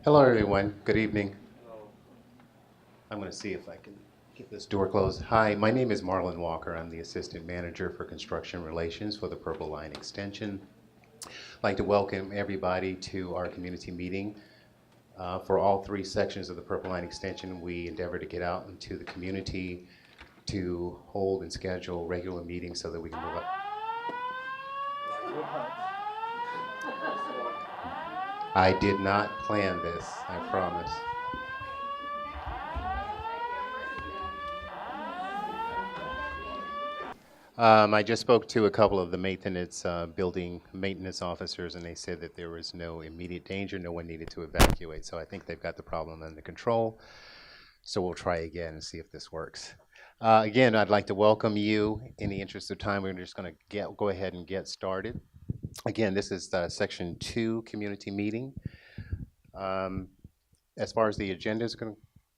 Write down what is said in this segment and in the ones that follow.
Hello, everyone. Good evening. I'm going to see if I can get this door closed. Hi, my name is Marlon Walker. I'm the Assistant Manager for Construction Relations for the Purple Line Extension. I'd like to welcome everybody to our community meeting. For all three sections of the Purple Line Extension, we endeavor to get out into the community to hold and schedule regular meetings so that we can provide. I did not plan this, I promise. I just spoke to a couple of the building maintenance officers, and they said that there was no immediate danger, no one needed to evacuate. So I think they've got the problem under control. So we'll try again and see if this works. Again, I'd like to welcome you. In the interest of time, we're just going to go ahead and get started. Again, this is the Section 2 community meeting. As far as the agenda is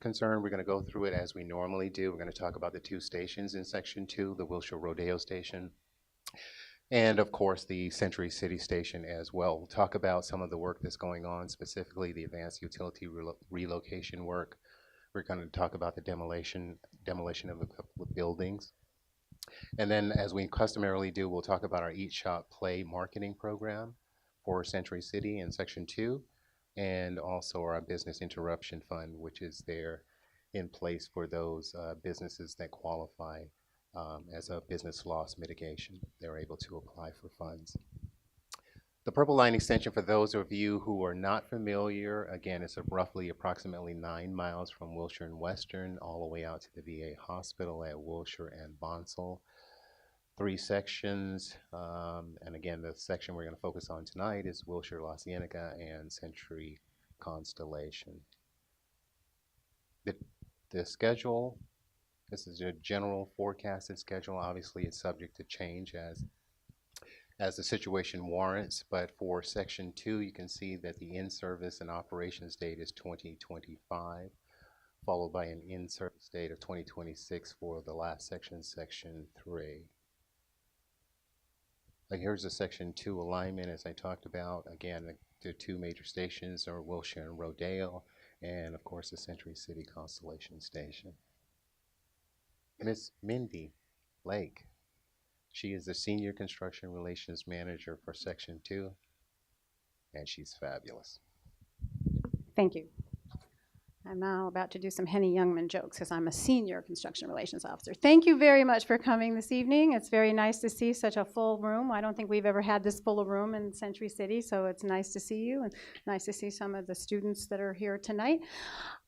concerned, we're going to go through it as we normally do. We're going to talk about the two stations in Section 2, the Wilshire Rodeo Station, and of course the Century City Station as well. We'll talk about some of the work that's going on, specifically the advanced utility relocation work. We're going to talk about the demolition of a couple of buildings. And then, as we customarily do, we'll talk about our Eat, Shop, Play marketing program for Century City in Section 2. And also our business interruption fund, which is there in place for those businesses that qualify as a business loss mitigation. They're able to apply for funds. The Purple Line Extension, for those of you who are not familiar, again, it's approximately 9 miles from Wilshire and Western all the way out to the VA hospital at Wilshire and Bonsall. 3 sections, and again, the section we're going to focus on tonight is Wilshire, La Cienega, and Century Constellation. The schedule, this is a general forecasted schedule. Obviously, it's subject to change as the situation warrants, but for Section 2, you can see that the in-service and operations date is 2025, followed by an in-service date of 2026 for the last section, Section 3. Here's the Section 2 alignment, as I talked about. Again, the 2 major stations are Wilshire and Rodeo, and of course the Century City Constellation Station. Miss Mindy Lake, she is the Senior Construction Relations Manager for Section 2, and she's fabulous. Thank you. I'm now about to do some Henny Youngman jokes because I'm a senior construction relations officer. Thank you very much for coming this evening. It's very nice to see such a full room. I don't think we've ever had this full a room in Century City, so it's nice to see you and nice to see some of the students that are here tonight.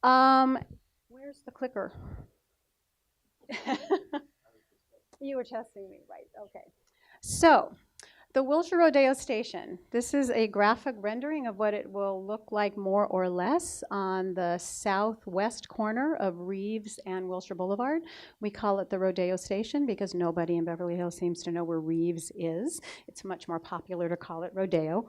Where's the clicker? You were testing me, right? Okay. So, the Wilshire Rodeo Station. This is a graphic rendering of what it will look like more or less on the southwest corner of Reeves and Wilshire Boulevard. We call it the Rodeo Station because nobody in Beverly Hills seems to know where Reeves is. It's much more popular to call it Rodeo.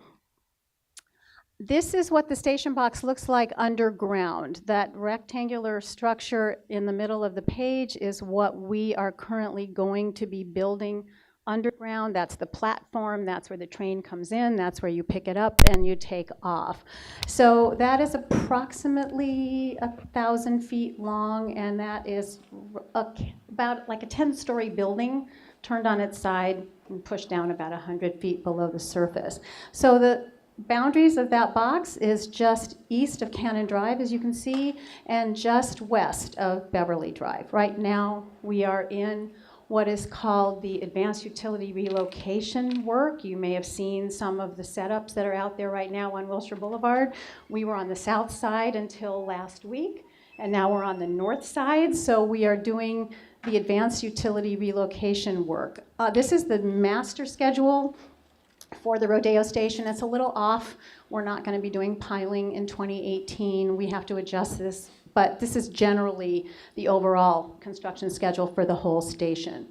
This is what the station box looks like underground. That rectangular structure in the middle of the page is what we are currently going to be building underground. That's the platform, that's where the train comes in, that's where you pick it up and you take off. So that is approximately 1,000 feet long, and that is about like a 10-story building turned on its side and pushed down about 100 feet below the surface. So the boundaries of that box is just east of Cannon Drive, as you can see, and just west of Beverly Drive. Right now we are in what is called the advanced utility relocation work. You may have seen some of the setups that are out there right now on Wilshire Boulevard. We were on the south side until last week, and now we're on the north side, so we are doing the advanced utility relocation work. This is the master schedule for the Rodeo Station. It's a little off. We're not going to be doing piling in 2018. We have to adjust this, but this is generally the overall construction schedule for the whole station.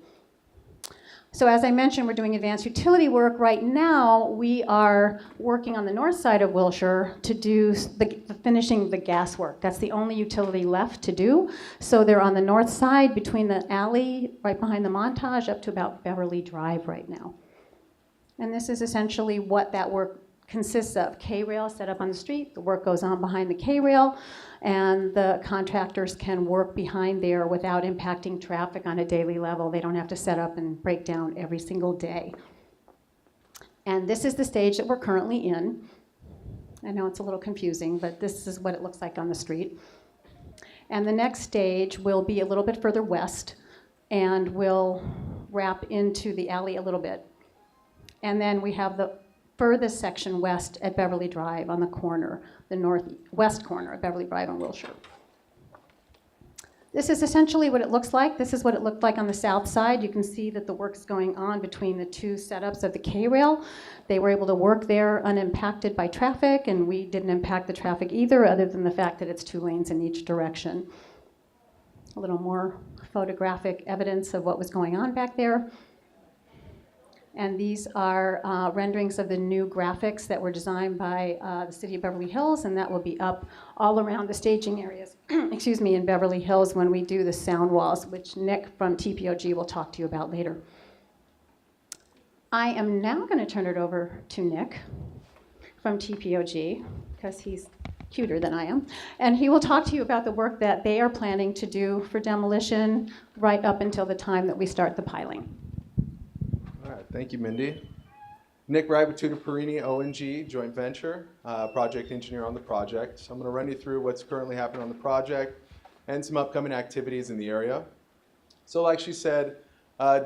So as I mentioned, we're doing advanced utility work. Right now, we are working on the north side of Wilshire to do finishing the gas work. That's the only utility left to do. So they're on the north side between the alley right behind the Montage up to about Beverly Drive right now. And this is essentially what that work consists of K-rail set up on the street. The work goes on behind the K-rail, and the contractors can work behind there without impacting traffic on a daily level. They don't have to set up and break down every single day. And this is the stage that we're currently in. I know it's a little confusing, but this is what it looks like on the street. And the next stage will be a little bit further west, and will wrap into the alley a little bit. And then we have the furthest section west at Beverly Drive on the corner, the northwest corner of Beverly Drive and Wilshire. This is essentially what it looks like. This is what it looked like on the south side. You can see that the work's going on between the two setups of the K-rail. They were able to work there unimpacted by traffic, and we didn't impact the traffic either, other than the fact that it's 2 lanes in each direction. A little more photographic evidence of what was going on back there. And these are renderings of the new graphics that were designed by the City of Beverly Hills, and that will be up all around the staging areas, excuse me, in Beverly Hills when we do the sound walls, which Nick from TPOG will talk to you about later. I am now going to turn it over to Nick from TPOG, because he's cuter than I am, and he will talk to you about the work that they are planning to do for demolition right up until the time that we start the piling. All right, thank you, Mindy. Nick Perini, ONG, joint venture, project engineer on the project. So I'm going to run you through what's currently happening on the project and some upcoming activities in the area. So like she said,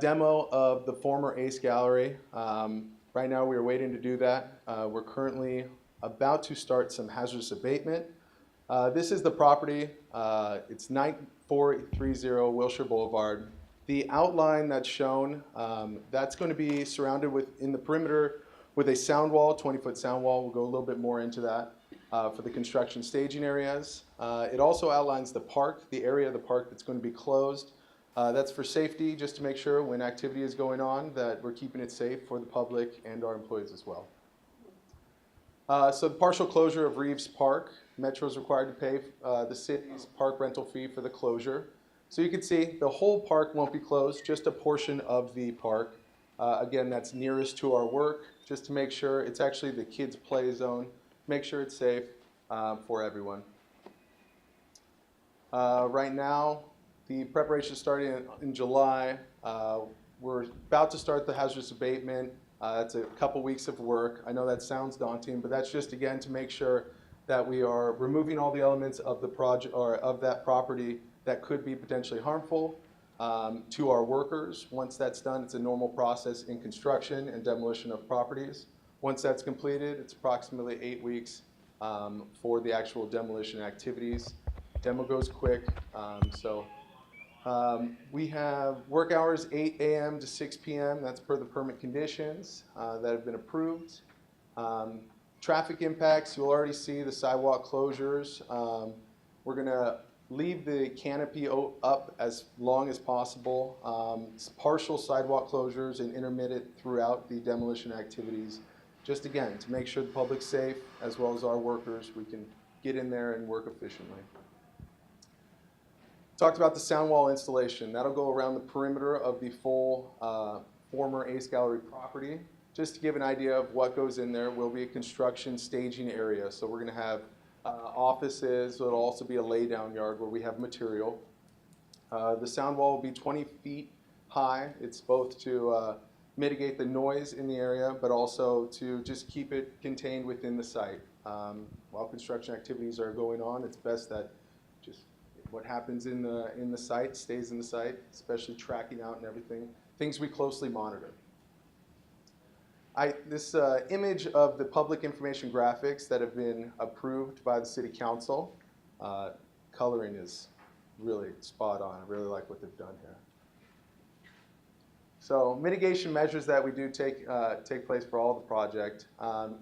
demo of the former Ace Gallery. Right now we are waiting to do that. We're currently about to start some hazardous abatement. This is the property. It's 9430 Wilshire Boulevard. The outline that's shown, that's going to be surrounded in the perimeter with a sound wall, 20-foot sound wall. We'll go a little bit more into that for the construction staging areas. It also outlines the park, the area of the park that's going to be closed. That's for safety, just to make sure when activity is going on that we're keeping it safe for the public and our employees as well. So the partial closure of Reeves Park. Metro is required to pay the city's park rental fee for the closure. So you can see the whole park won't be closed, just a portion of the park. Again, that's nearest to our work, just to make sure it's actually the kids' play zone, make sure it's safe for everyone. Right now, the preparation is starting in July. We're about to start the hazardous abatement. That's a couple weeks of work. I know that sounds daunting, but that's just, again, to make sure that we are removing all the elements of the project or of that property that could be potentially harmful to our workers. Once that's done, it's a normal process in construction and demolition of properties. Once that's completed, it's approximately 8 weeks for the actual demolition activities. Demo goes quick, we have work hours 8 a.m. to 6 p.m. That's per the permit conditions that have been approved. Traffic impacts, you'll already see the sidewalk closures. We're going to leave the canopy up as long as possible. Partial sidewalk closures and intermittent throughout the demolition activities. Just again, to make sure the public's safe as well as our workers, we can get in there and work efficiently. Talked about the Soundwall installation. That'll go around the perimeter of the full former Ace Gallery property. Just to give an idea of what goes in there, will be a construction staging area. So we're going to have offices. It'll also be a laydown yard where we have material. The sound wall will be 20 feet high. It's both to mitigate the noise in the area, but also to just keep it contained within the site. While construction activities are going on, it's best that just what happens in the site stays in the site, especially tracking out and everything. Things we closely monitor. This image of the public information graphics that have been approved by the City Council, coloring is really spot on. I really like what they've done here. So mitigation measures that we do take place for all the project.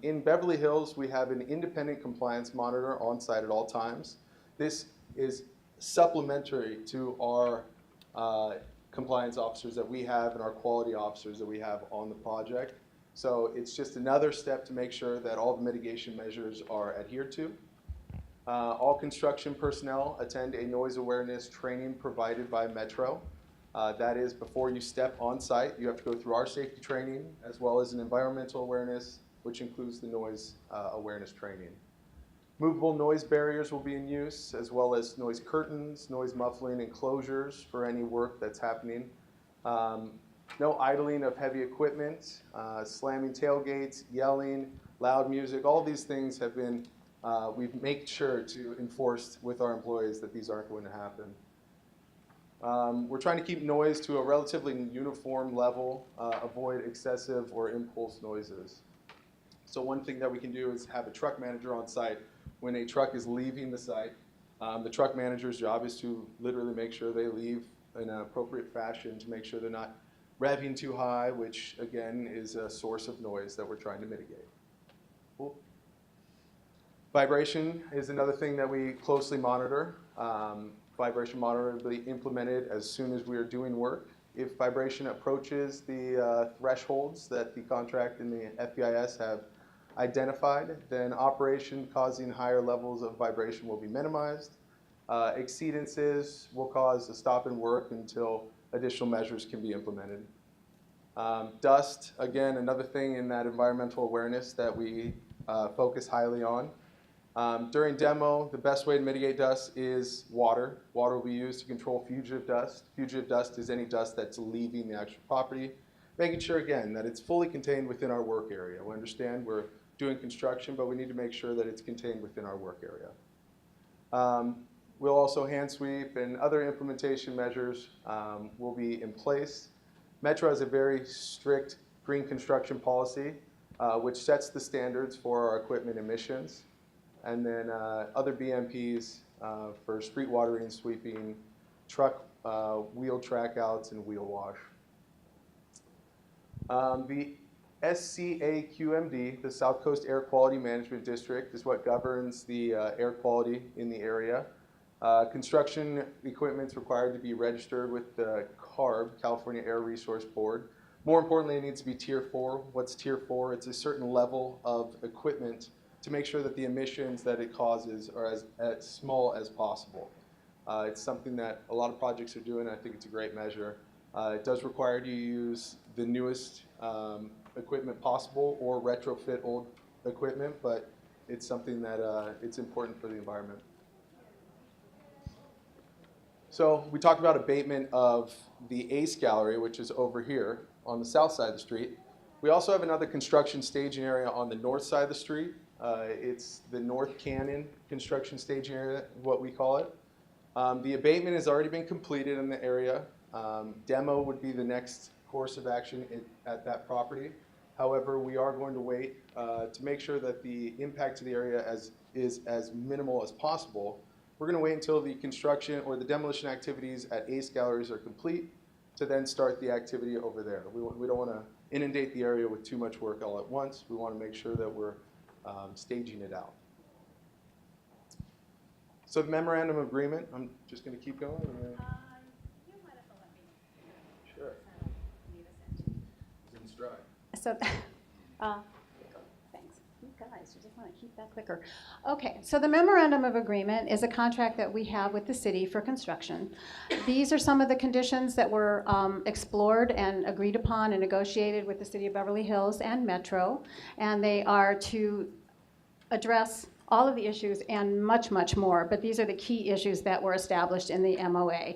In Beverly Hills, we have an independent compliance monitor on site at all times. This is supplementary to our compliance officers that we have and our quality officers that we have on the project. So it's just another step to make sure that all the mitigation measures are adhered to. All construction personnel attend a noise awareness training provided by Metro. That is, before you step on site, you have to go through our safety training as well as an environmental awareness which includes the noise awareness training. Movable noise barriers will be in use, as well as noise curtains, noise muffling enclosures for any work that's happening. No idling of heavy equipment, slamming tailgates, yelling, loud music, all these things have been, we've made sure to enforce with our employees that these aren't going to happen. We're trying to keep noise to a relatively uniform level, avoid excessive or impulse noises. So one thing that we can do is have a truck manager on site. When a truck is leaving the site, the truck manager's job is to literally make sure they leave in an appropriate fashion to make sure they're not revving too high, which again is a source of noise that we're trying to mitigate. Cool. Vibration is another thing that we closely monitor. Vibration monitoring will be implemented as soon as we are doing work. If vibration approaches the thresholds that the contract and the FBIS have identified, then operation causing higher levels of vibration will be minimized. Exceedances will cause a stop in work until additional measures can be implemented. Dust, again, another thing in that environmental awareness that we focus highly on. During demo, the best way to mitigate dust is water. Water will be used to control fugitive dust. Fugitive dust is any dust that's leaving the actual property. Making sure, again, that it's fully contained within our work area. We understand we're doing construction, but we need to make sure that it's contained within our work area. We'll also hand sweep, and other implementation measures will be in place. Metro has a very strict green construction policy, which sets the standards for our equipment emissions. And then other BMPs for street watering, sweeping, truck wheel track outs, and wheel wash. The SCAQMD, the South Coast Air Quality Management District, is what governs the air quality in the area. Construction equipment is required to be registered with the CARB, California Air Resource Board. More importantly, it needs to be Tier 4. What's Tier 4? It's a certain level of equipment to make sure that the emissions that it causes are as small as possible. It's something that a lot of projects are doing. I think it's a great measure. It does require you to use the newest equipment possible or retrofit old equipment, but it's something that it's important for the environment. So we talked about abatement of the ACE gallery, which is over here on the south side of the street. We also have another construction staging area on the north side of the street. It's the North Canyon construction staging area, what we call it. The abatement has already been completed in the area. Demo would be the next course of action at that property. However, we are going to wait to make sure that the impact to the area is as minimal as possible. We're going to wait until the construction or the demolition activities at ACE galleries are complete to then start the activity over there. We don't want to inundate the area with too much work all at once. We want to make sure that we're staging it out. So the Memorandum of Agreement, I'm just going to keep going. You might have to let me. Sure. It's in stride. So, thanks. You guys, you just want to keep that clicker. Okay, so the Memorandum of Agreement is a contract that we have with the city for construction. These are some of the conditions that were explored and agreed upon and negotiated with the city of Beverly Hills and Metro, and they are to address all of the issues and much, much more, but these are the key issues that were established in the MOA.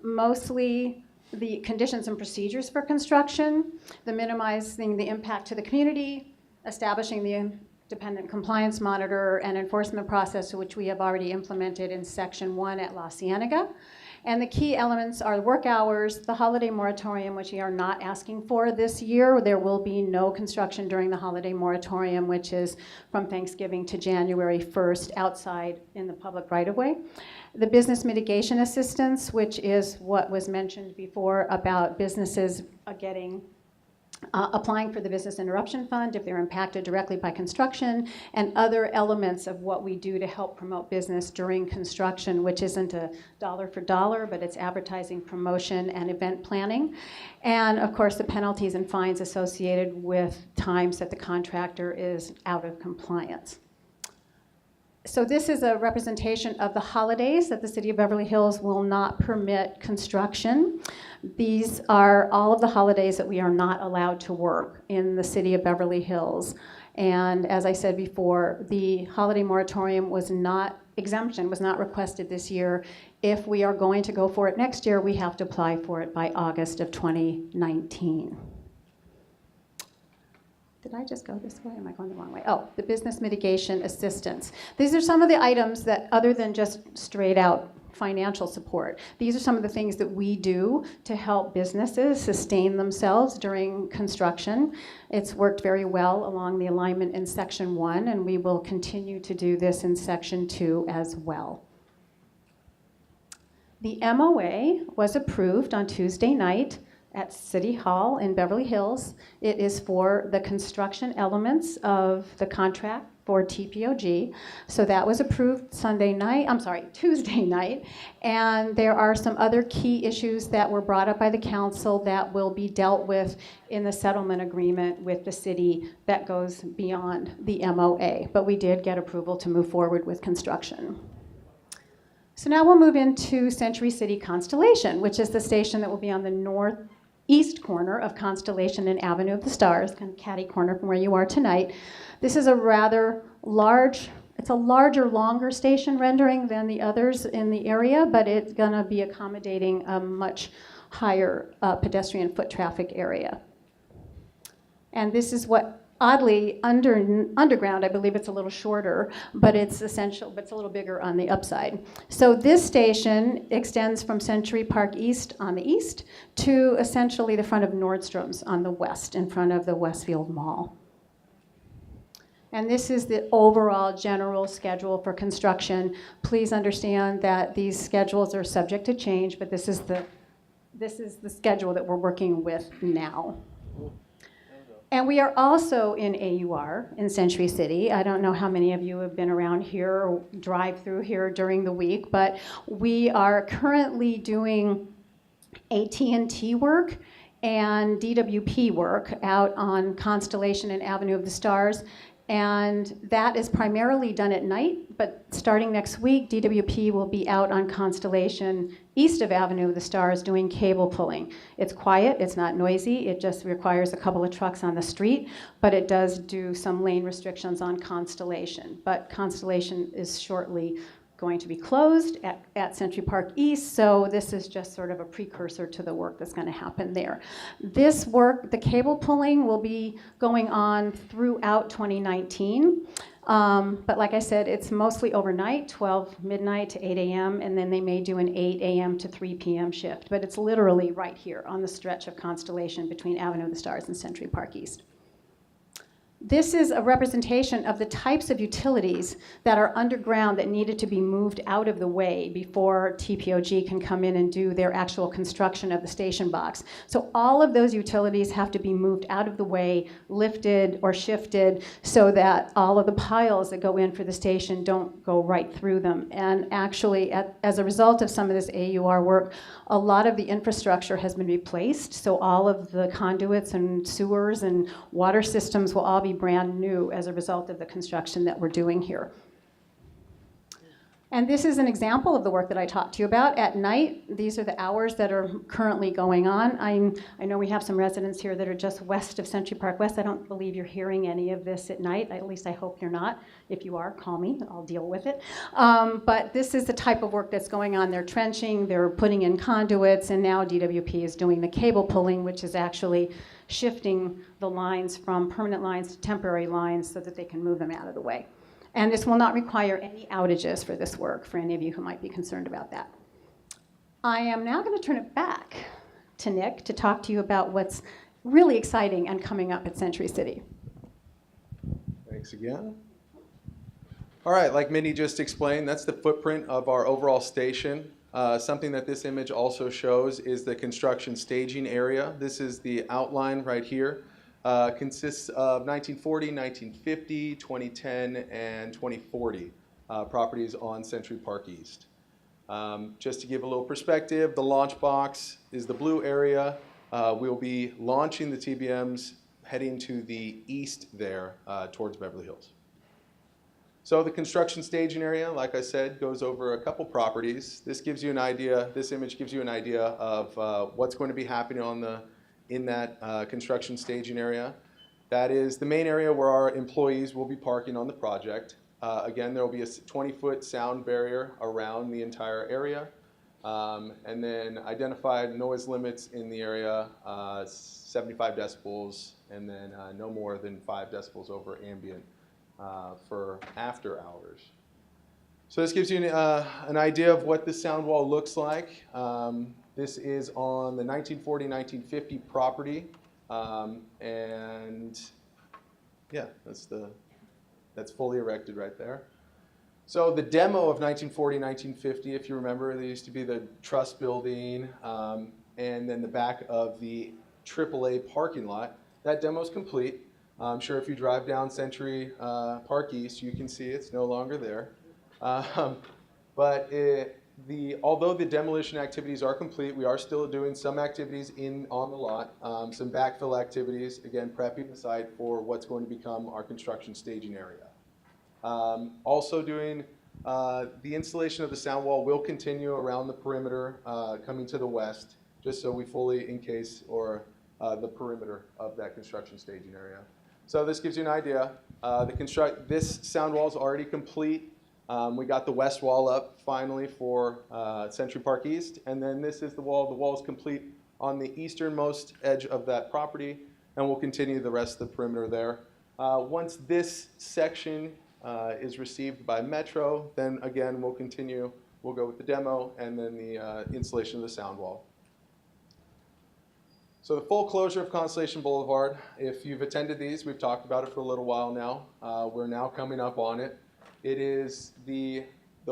Mostly the conditions and procedures for construction, the minimizing the impact to the community, establishing the independent compliance monitor and enforcement process, which we have already implemented in Section 1 at La Cienega. And the key elements are work hours, the holiday moratorium, which we are not asking for this year. There will be no construction during the holiday moratorium, which is from Thanksgiving to January 1st outside in the public right-of-way. The business mitigation assistance, which is what was mentioned before about businesses applying for the business interruption fund if they're impacted directly by construction, and other elements of what we do to help promote business during construction, which isn't a dollar for dollar, but it's advertising, promotion, and event planning. And of course, the penalties and fines associated with times that the contractor is out of compliance. So this is a representation of the holidays that the City of Beverly Hills will not permit construction. These are all of the holidays that we are not allowed to work in the City of Beverly Hills. And as I said before, the holiday moratorium exemption was not requested this year. If we are going to go for it next year, we have to apply for it by August of 2019. Did I just go this way? Am I going the wrong way? Oh, the business mitigation assistance. These are some of the items that, other than just straight out financial support, these are some of the things that we do to help businesses sustain themselves during construction. It's worked very well along the alignment in Section 1, and we will continue to do this in Section 2 as well. The MOA was approved on Tuesday night at City Hall in Beverly Hills. It is for the construction elements of the contract for TPOG. So that was approved Tuesday night. And there are some other key issues that were brought up by the council that will be dealt with in the settlement agreement with the city that goes beyond the MOA. But we did get approval to move forward with construction. So now we'll move into Century City Constellation, which is the station that will be on the northeast corner of Constellation and Avenue of the Stars, kind of catty corner from where you are tonight. This is a rather large, it's a larger, longer station rendering than the others in the area, but it's gonna be accommodating a much higher pedestrian foot traffic area. And this is what, oddly, underground, I believe it's a little shorter, but it's essential, but it's a little bigger on the upside. So this station extends from Century Park East on the east to essentially the front of Nordstrom's on the west, in front of the Westfield Mall. And this is the overall general schedule for construction. Please understand that these schedules are subject to change, but this is the schedule that we're working with now. And we are also in AUR in Century City. I don't know how many of you have been around here or drive through here during the week, but we are currently doing AT&T work and DWP work out on Constellation and Avenue of the Stars. And that is primarily done at night, but starting next week, DWP will be out on Constellation east of Avenue of the Stars doing cable pulling. It's quiet, it's not noisy, it just requires a couple of trucks on the street, but it does do some lane restrictions on Constellation. But Constellation is shortly going to be closed at Century Park East, so this is just sort of a precursor to the work that's going to happen there. This work, the cable pulling, will be going on throughout 2019. But like I said, it's mostly overnight, 12 midnight to 8 a.m., and then they may do an 8 a.m. to 3 p.m. shift. But it's literally right here on the stretch of Constellation between Avenue of the Stars and Century Park East. This is a representation of the types of utilities that are underground that needed to be moved out of the way before TPOG can come in and do their actual construction of the station box. So all of those utilities have to be moved out of the way, lifted or shifted, so that all of the piles that go in for the station don't go right through them. And actually, as a result of some of this AUR work, a lot of the infrastructure has been replaced, so all of the conduits and sewers and water systems will all be brand new as a result of the construction that we're doing here. And this is an example of the work that I talked to you about at night. These are the hours that are currently going on. I know we have some residents here that are just west of Century Park West. I don't believe you're hearing any of this at night. At least I hope you're not. If you are, call me. I'll deal with it. But this is the type of work that's going on. They're trenching, they're putting in conduits, and now DWP is doing the cable pulling, which is actually shifting the lines from permanent lines to temporary lines so that they can move them out of the way. And this will not require any outages for this work, for any of you who might be concerned about that. I am now going to turn it back to Nick to talk to you about what's really exciting and coming up at Century City. Thanks again. All right, like Mindy just explained, that's the footprint of our overall station. Something that this image also shows is the construction staging area. This is the outline right here. Consists of 1940, 1950, 2010, and 2040 properties on Century Park East. Just to give a little perspective, the launch box is the blue area. We'll be launching the TBMs heading to the east there towards Beverly Hills. So the construction staging area, like I said, goes over a couple properties. This gives you an idea, this image gives you an idea of what's going to be happening in that construction staging area. That is the main area where our employees will be parking on the project. Again, there will be a 20-foot sound barrier around the entire area. And then identified noise limits in the area, 75 decibels, and then no more than 5 decibels over ambient for after hours. So this gives you an idea of what the sound wall looks like. This is on the 1940-1950 property. And yeah, that's fully erected right there. So the demo of 1940-1950, if you remember, there used to be the truss building and then the back of the AAA parking lot. That demo is complete. I'm sure if you drive down Century Park East, you can see it's no longer there. But although the demolition activities are complete, we are still doing some activities on the lot, some backfill activities, again, prepping the site for what's going to become our construction staging area. Also doing the installation of the sound wall will continue around the perimeter coming to the west, just so we fully encase the perimeter of that construction staging area. So this gives you an idea. This sound wall is already complete. We got the west wall up finally for Century Park East, and then this is the wall. The wall is complete on the easternmost edge of that property, and we'll continue the rest of the perimeter there. Once this section is received by Metro, then again we'll continue. We'll go with the demo and then the installation of the sound wall. So the full closure of Constellation Boulevard, if you've attended these, we've talked about it for a little while now. We're now coming up on it. It is the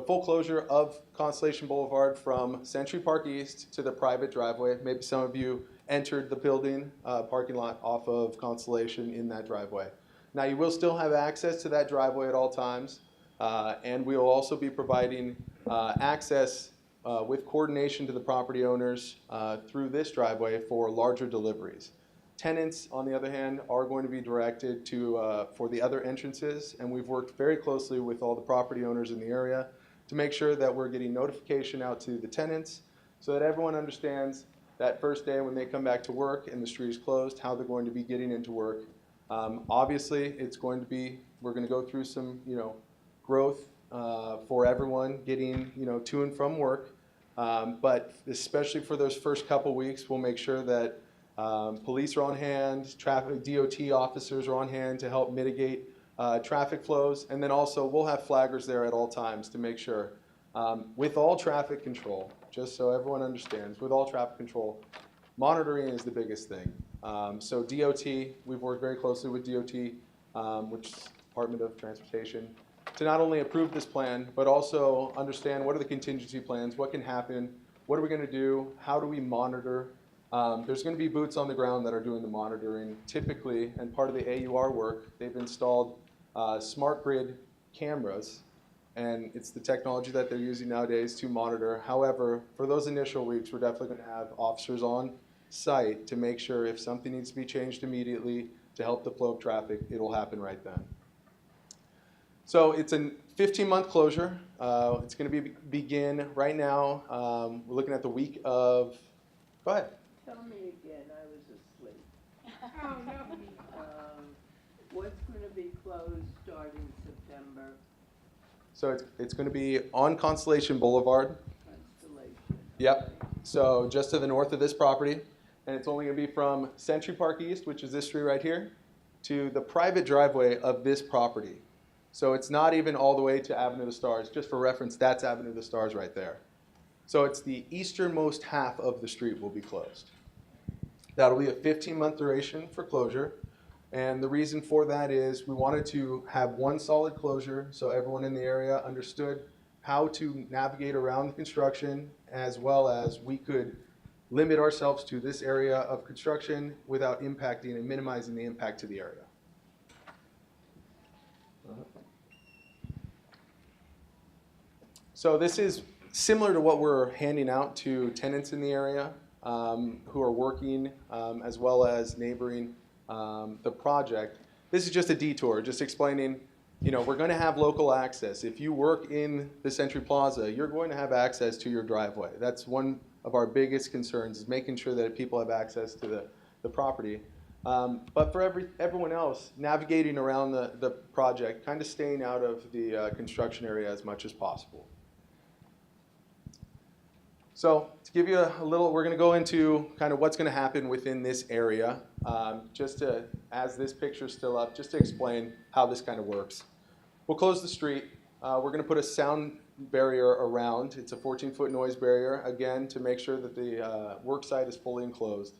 full closure of Constellation Boulevard from Century Park East to the private driveway. Maybe some of you entered the building parking lot off of Constellation in that driveway. Now you will still have access to that driveway at all times, and we will also be providing access with coordination to the property owners through this driveway for larger deliveries. Tenants, on the other hand, are going to be directed to for the other entrances, and we've worked very closely with all the property owners in the area to make sure that we're getting notification out to the tenants so that everyone understands that first day when they come back to work and the street is closed, how they're going to be getting into work. Obviously, we're going to go through some, growth for everyone getting, to and from work. But especially for those first couple weeks, we'll make sure that police are on hand, traffic DOT officers are on hand to help mitigate traffic flows, and then also we'll have flaggers there at all times to make sure. With all traffic control, just so everyone understands, with all traffic control, monitoring is the biggest thing. So DOT, we've worked very closely with DOT, which is Department of Transportation, to not only approve this plan, but also understand what are the contingency plans, what can happen, what are we going to do, how do we monitor. There's going to be boots on the ground that are doing the monitoring typically, and part of the AUR work, they've installed smart grid cameras, and it's the technology that they're using nowadays to monitor. However, for those initial weeks, we're definitely going to have officers on site to make sure if something needs to be changed immediately to help the flow of traffic, it'll happen right then. So it's a 15-month closure. It's going to begin right now. We're looking at the week of, go ahead. Tell me again, I was asleep. Oh, no. What's going to be closed starting September? So it's going to be on Constellation Boulevard. Constellation. Yep. So just to the north of this property. And it's only going to be from Century Park East, which is this street right here, to the private driveway of this property. So it's not even all the way to Avenue of the Stars. Just for reference, that's Avenue of the Stars right there. So it's the easternmost half of the street will be closed. That'll be a 15-month duration for closure. And the reason for that is we wanted to have one solid closure so everyone in the area understood how to navigate around the construction, as well as we could limit ourselves to this area of construction without impacting and minimizing the impact to the area. So this is similar to what we're handing out to tenants in the area who are working as well as neighboring the project. This is just a detour, just explaining we're going to have local access. If you work in the Century Plaza, you're going to have access to your driveway. That's one of our biggest concerns, is making sure that people have access to the property. But for everyone else, navigating around the project, kind of staying out of the construction area as much as possible. So to give you a little, we're going to go into kind of what's going to happen within this area, just to, as this picture's still up, just to explain how this kind of works. We'll close the street. We're going to put a sound barrier around. It's a 14-foot noise barrier, again, to make sure that the work site is fully enclosed.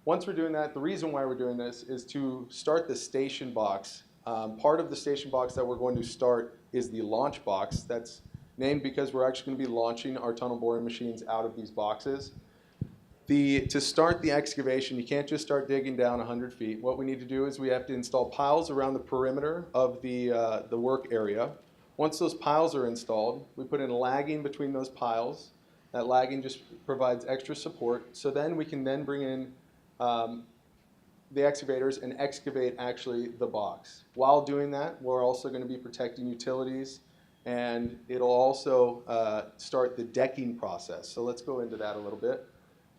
Once we're doing that, the reason why we're doing this is to start the station box. Part of the station box that we're going to start is the launch box. That's named because we're actually going to be launching our tunnel boring machines out of these boxes. To start the excavation, you can't just start digging down 100 feet. What we need to do is we have to install piles around the perimeter of the work area. Once those piles are installed, we put in lagging between those piles. That lagging just provides extra support. So then we can then bring in the excavators and excavate actually the box. While doing that, we're also going to be protecting utilities, and it'll also start the decking process. So let's go into that a little bit.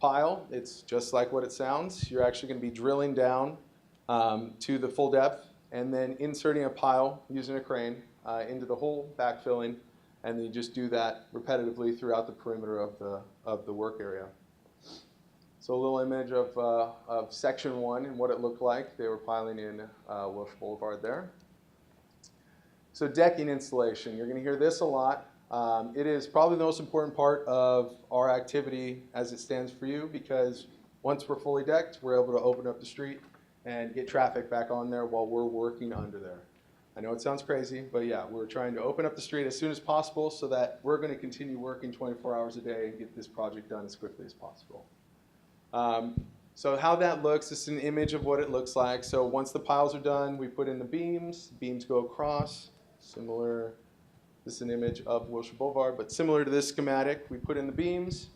Pile, it's just like what it sounds. You're actually going to be drilling down to the full depth and then inserting a pile using a crane into the hole, backfilling, and then you just do that repetitively throughout the perimeter of the work area. So a little image of section 1 and what it looked like. They were piling in Wilshire Boulevard there. So decking installation, you're going to hear this a lot. It is probably the most important part of our activity as it stands for you, because once we're fully decked, we're able to open up the street and get traffic back on there while we're working under there. I know it sounds crazy, but yeah, we're trying to open up the street as soon as possible so that we're going to continue working 24 hours a day and get this project done as quickly as possible. So how that looks, this is an image of what it looks like. So once the piles are done, we put in the beams go across, similar. This is an image of Wilshire Boulevard, but similar to this schematic. We put in the beams.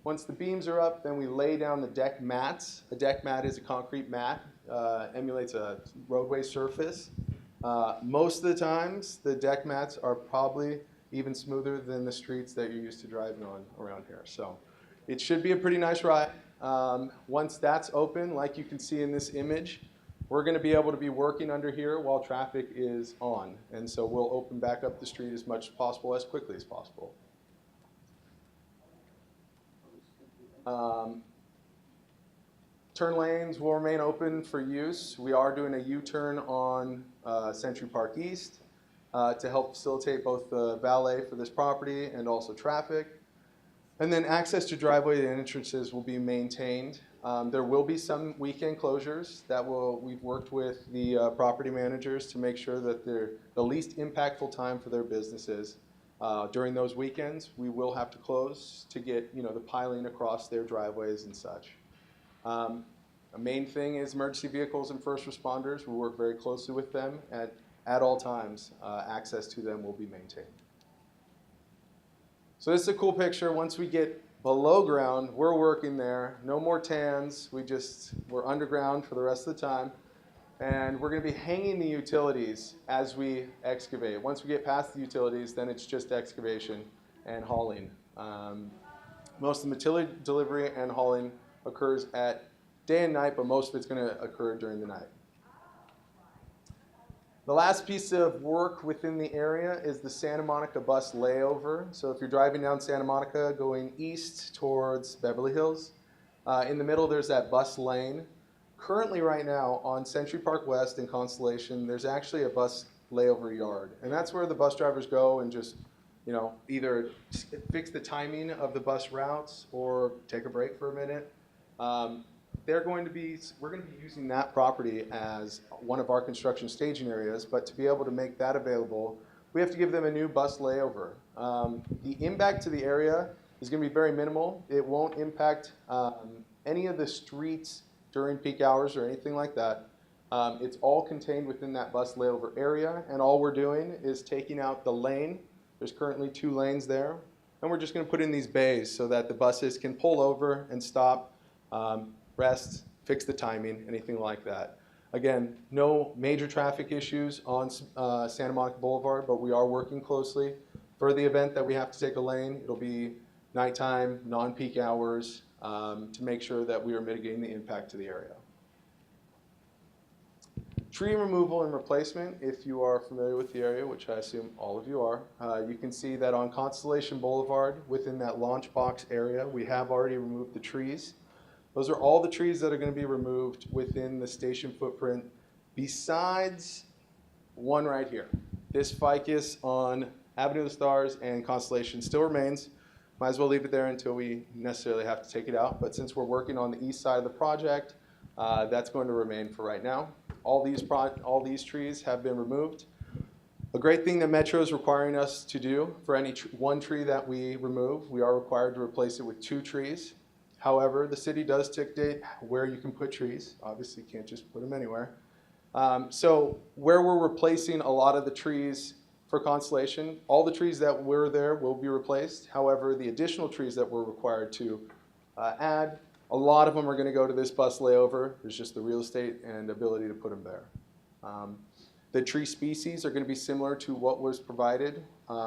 Once the beams are up, then we lay down the deck mats. A deck mat is a concrete mat, emulates a roadway surface. Most of the times, the deck mats are probably even smoother than the streets that you're used to driving on around here. So it should be a pretty nice ride. Once that's open, like you can see in this image, we're going to be able to be working under here while traffic is on. And so we'll open back up the street as much as possible, as quickly as possible. Turn lanes will remain open for use. We are doing a U-turn on Century Park East to help facilitate both the valet for this property and also traffic. And then access to driveway and entrances will be maintained. There will be some weekend closures that we've worked with the property managers to make sure that they're the least impactful time for their businesses. During those weekends, we will have to close to get the piling across their driveways and such. A main thing is emergency vehicles and first responders. We work very closely with them at all times. Access to them will be maintained. So this is a cool picture. Once we get below ground, we're working there. No more TANs. We're underground for the rest of the time. And we're going to be hanging the utilities as we excavate. Once we get past the utilities, then it's just excavation and hauling. Most of the material delivery and hauling occurs at day and night, but most of it's going to occur during the night. The last piece of work within the area is the Santa Monica bus layover. So if you're driving down Santa Monica going east towards Beverly Hills, in the middle there's that bus lane. Currently right now on Century Park West and Constellation, there's actually a bus layover yard. And that's where the bus drivers go and just either fix the timing of the bus routes or take a break for a minute. We're going to be using that property as one of our construction staging areas, but to be able to make that available, we have to give them a new bus layover. The impact to the area is going to be very minimal. It won't impact any of the streets during peak hours or anything like that. It's all contained within that bus layover area, and all we're doing is taking out the lane. There's currently 2 lanes there, and we're just going to put in these bays so that the buses can pull over and stop, rest, fix the timing, anything like that. Again, no major traffic issues on Santa Monica Boulevard, but we are working closely. For the event that we have to take a lane, it'll be nighttime, non-peak hours, to make sure that we are mitigating the impact to the area. Tree removal and replacement, if you are familiar with the area, which I assume all of you are, you can see that on Constellation Boulevard, within that launch box area, we have already removed the trees. Those are all the trees that are going to be removed within the station footprint, besides one right here. This ficus on Avenue of the Stars and Constellation still remains. Might as well leave it there until we necessarily have to take it out. But since we're working on the east side of the project, that's going to remain for right now. All these trees have been removed. A great thing that Metro is requiring us to do, for any one tree that we remove, we are required to replace it with 2 trees. However, the city does dictate where you can put trees. Obviously, you can't just put them anywhere. So where we're replacing a lot of the trees for Constellation, all the trees that were there will be replaced. However, the additional trees that we're required to add, a lot of them are going to go to this bus layover. There's just the real estate and ability to put them there. The tree species are going to be similar to what was provided.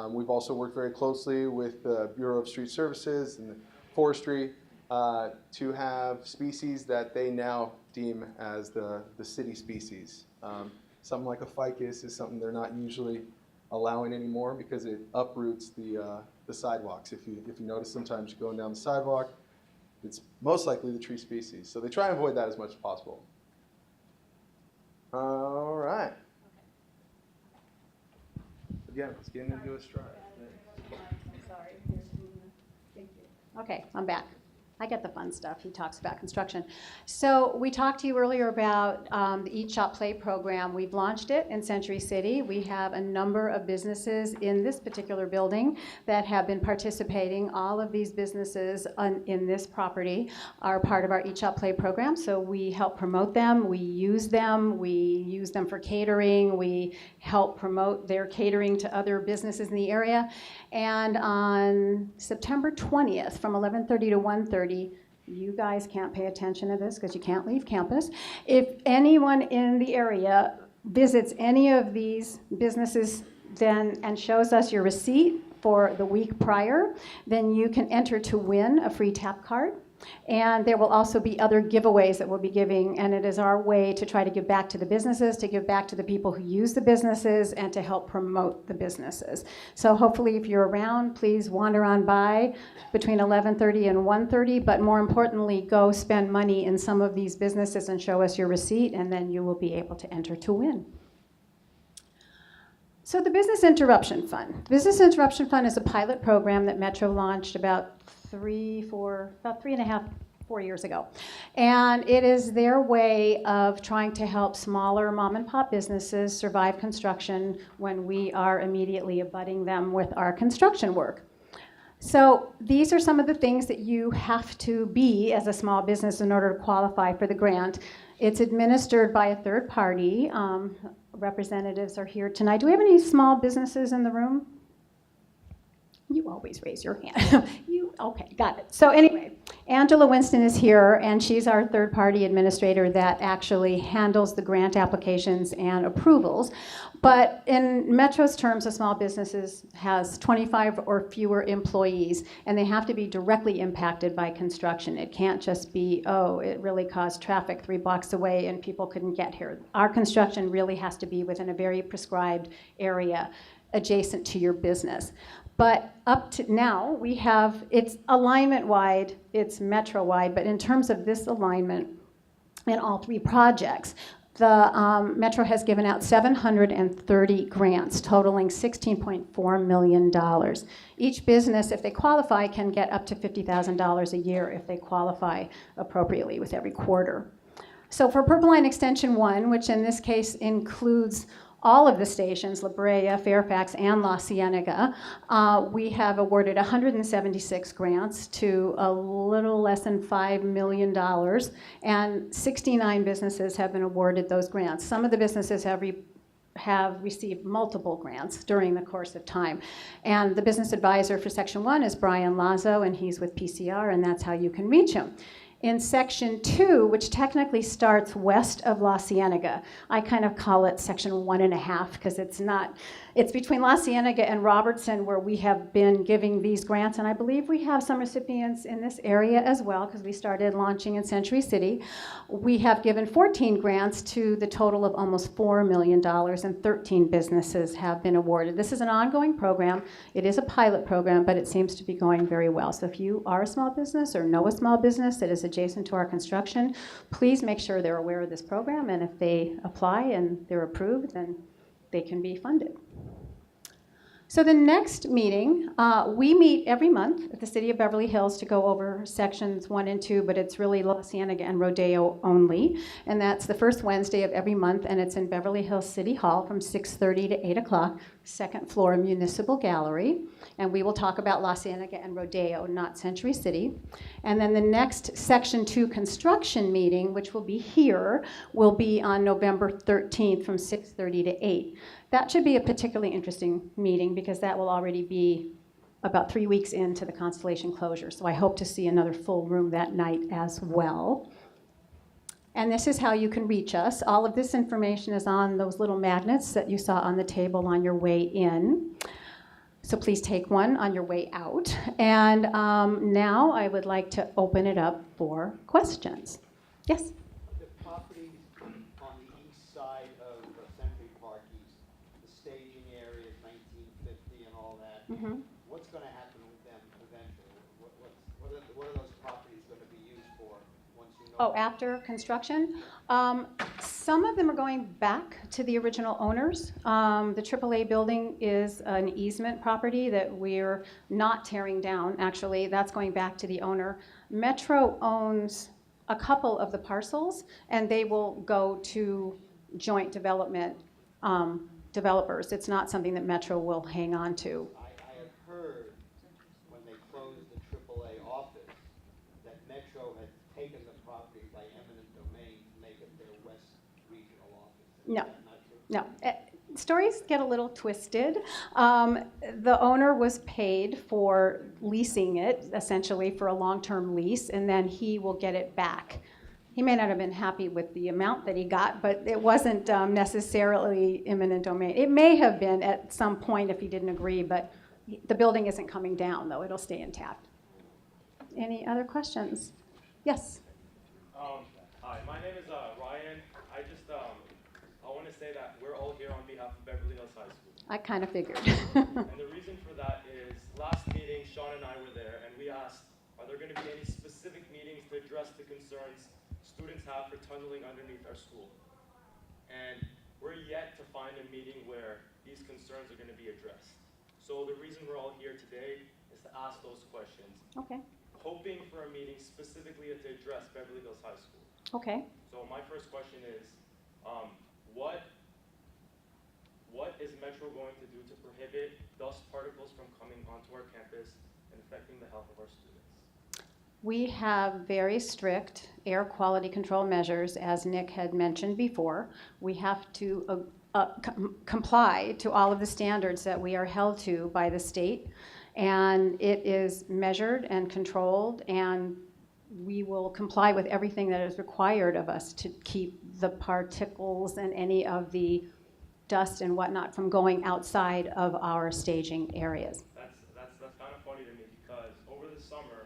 We've also worked very closely with the Bureau of Street Services and the Forestry to have species that they now deem as the city species. Something like a ficus is something they're not usually allowing anymore because it uproots the sidewalks. If you notice, sometimes you're going down the sidewalk, it's most likely the tree species. So they try and avoid that as much as possible. All right. Again, let's get into a stride. I'm sorry. Thank you. Okay, I'm back. I get the fun stuff. He talks about construction. So we talked to you earlier about the Eat, Shop, Play program. We've launched it in Century City. We have a number of businesses in this particular building that have been participating. All of these businesses in this property are part of our Eat, Shop, Play program. So we help promote them. We use them for catering. We help promote their catering to other businesses in the area. And on September 20th, from 11:30 to 1:30, you guys can't pay attention to this because you can't leave campus. If anyone in the area visits any of these businesses and shows us your receipt for the week prior, then you can enter to win a free tap card. And there will also be other giveaways that we'll be giving, and it is our way to try to give back to the businesses, to give back to the people who use the businesses, and to help promote the businesses. So hopefully if you're around, please wander on by between 11:30 and 1:30, but more importantly, go spend money in some of these businesses and show us your receipt, and then you will be able to enter to win. So the Business Interruption Fund. Business Interruption Fund is a pilot program that Metro launched about 4 years ago. And it is their way of trying to help smaller mom and pop businesses survive construction when we are immediately abutting them with our construction work. So these are some of the things that you have to be as a small business in order to qualify for the grant. It's administered by a third party. Representatives are here tonight. Do we have any small businesses in the room? You always raise your hand. Okay, got it. So anyway, Angela Winston is here, and she's our third-party administrator that actually handles the grant applications and approvals. But in Metro's terms, a small business has 25 or fewer employees, and they have to be directly impacted by construction. It can't just be, oh, it really caused traffic 3 blocks away and people couldn't get here. Our construction really has to be within a very prescribed area adjacent to your business. But up to now, we have, it's alignment-wide, it's Metro-wide, but in terms of this alignment in all 3 projects, the Metro has given out 730 grants totaling $16.4 million. Each business, if they qualify, can get up to $50,000 a year if they qualify appropriately with every quarter. So for Purple Line Extension 1, which in this case includes all of the stations, La Brea, Fairfax, and La Cienega, we have awarded 176 grants to a little less than $5 million, and 69 businesses have been awarded those grants. Some of the businesses have received multiple grants during the course of time. And the business advisor for Section 1 is Brian Lazo, and he's with PCR, and that's how you can reach him. in section 2, which technically starts west of La Cienega. I kind of call it section 1.5 because it's between La Cienega and Robertson where we have been giving these grants, and I believe we have some recipients in this area as well because we started launching in Century City. We have given 14 grants to the total of almost $4 million, and 13 businesses have been awarded. This is an ongoing program. It is a pilot program, but it seems to be going very well. So if you are a small business or know a small business that is adjacent to our construction, please make sure they're aware of this program, and if they apply and they're approved, then they can be funded. So the next meeting, we meet every month at the City of Beverly Hills to go over sections 1 and 2, but it's really La Cienega and Rodeo only. And that's the first Wednesday of every month, and it's in Beverly Hills City Hall from 6:30 to 8 o'clock, second floor Municipal Gallery. And we will talk about La Cienega and Rodeo, not Century City. And then the next Section 2 construction meeting, which will be here, will be on November 13th from 6:30 to 8. That should be a particularly interesting meeting because that will already be about 3 weeks into the Constellation closure. So I hope to see another full room that night as well. And this is how you can reach us. All of this information is on those little magnets that you saw on the table on your way in. So please take one on your way out. And now I would like to open it up for questions. Yes? The properties on the east side of Century Park East, the staging area, 1950 and all that, what's going to happen with them eventually? What are those properties going to be used for once you know? Oh, after construction? Some of them are going back to the original owners. The AAA building is an easement property that we're not tearing down, actually. That's going back to the owner. Metro owns a couple of the parcels, and they will go to joint development developers. It's not something that Metro will hang on to. I have heard when they closed the AAA office that Metro had taken the property by eminent domain to make it their West Regional office. No. Is that not true? No. Stories get a little twisted. The owner was paid for leasing it, essentially for a long-term lease, and then he will get it back. He may not have been happy with the amount that he got, but it wasn't necessarily eminent domain. It may have been at some point if he didn't agree, but the building isn't coming down, though. It'll stay intact. Any other questions? Yes? Hi, my name is Ryan. I want to say that we're all here on behalf of Beverly Hills High School. I kind of figured. And the reason for that is last meeting, Sean and I were there, and we asked, are there going to be any specific meetings to address the concerns students have for tunneling underneath our school? And we're yet to find a meeting where these concerns are going to be addressed. So the reason we're all here today is to ask those questions, Okay. hoping for a meeting specifically to address Beverly Hills High School. Okay. So my first question is, what is Metro going to do to prohibit dust particles from coming onto our campus and affecting the health of our students? We have very strict air quality control measures, as Nick had mentioned before. We have to comply to all of the standards that we are held to by the state, and it is measured and controlled, and we will comply with everything that is required of us to keep the particles and any of the dust and whatnot from going outside of our staging areas. That's kind of funny to me because over the summer,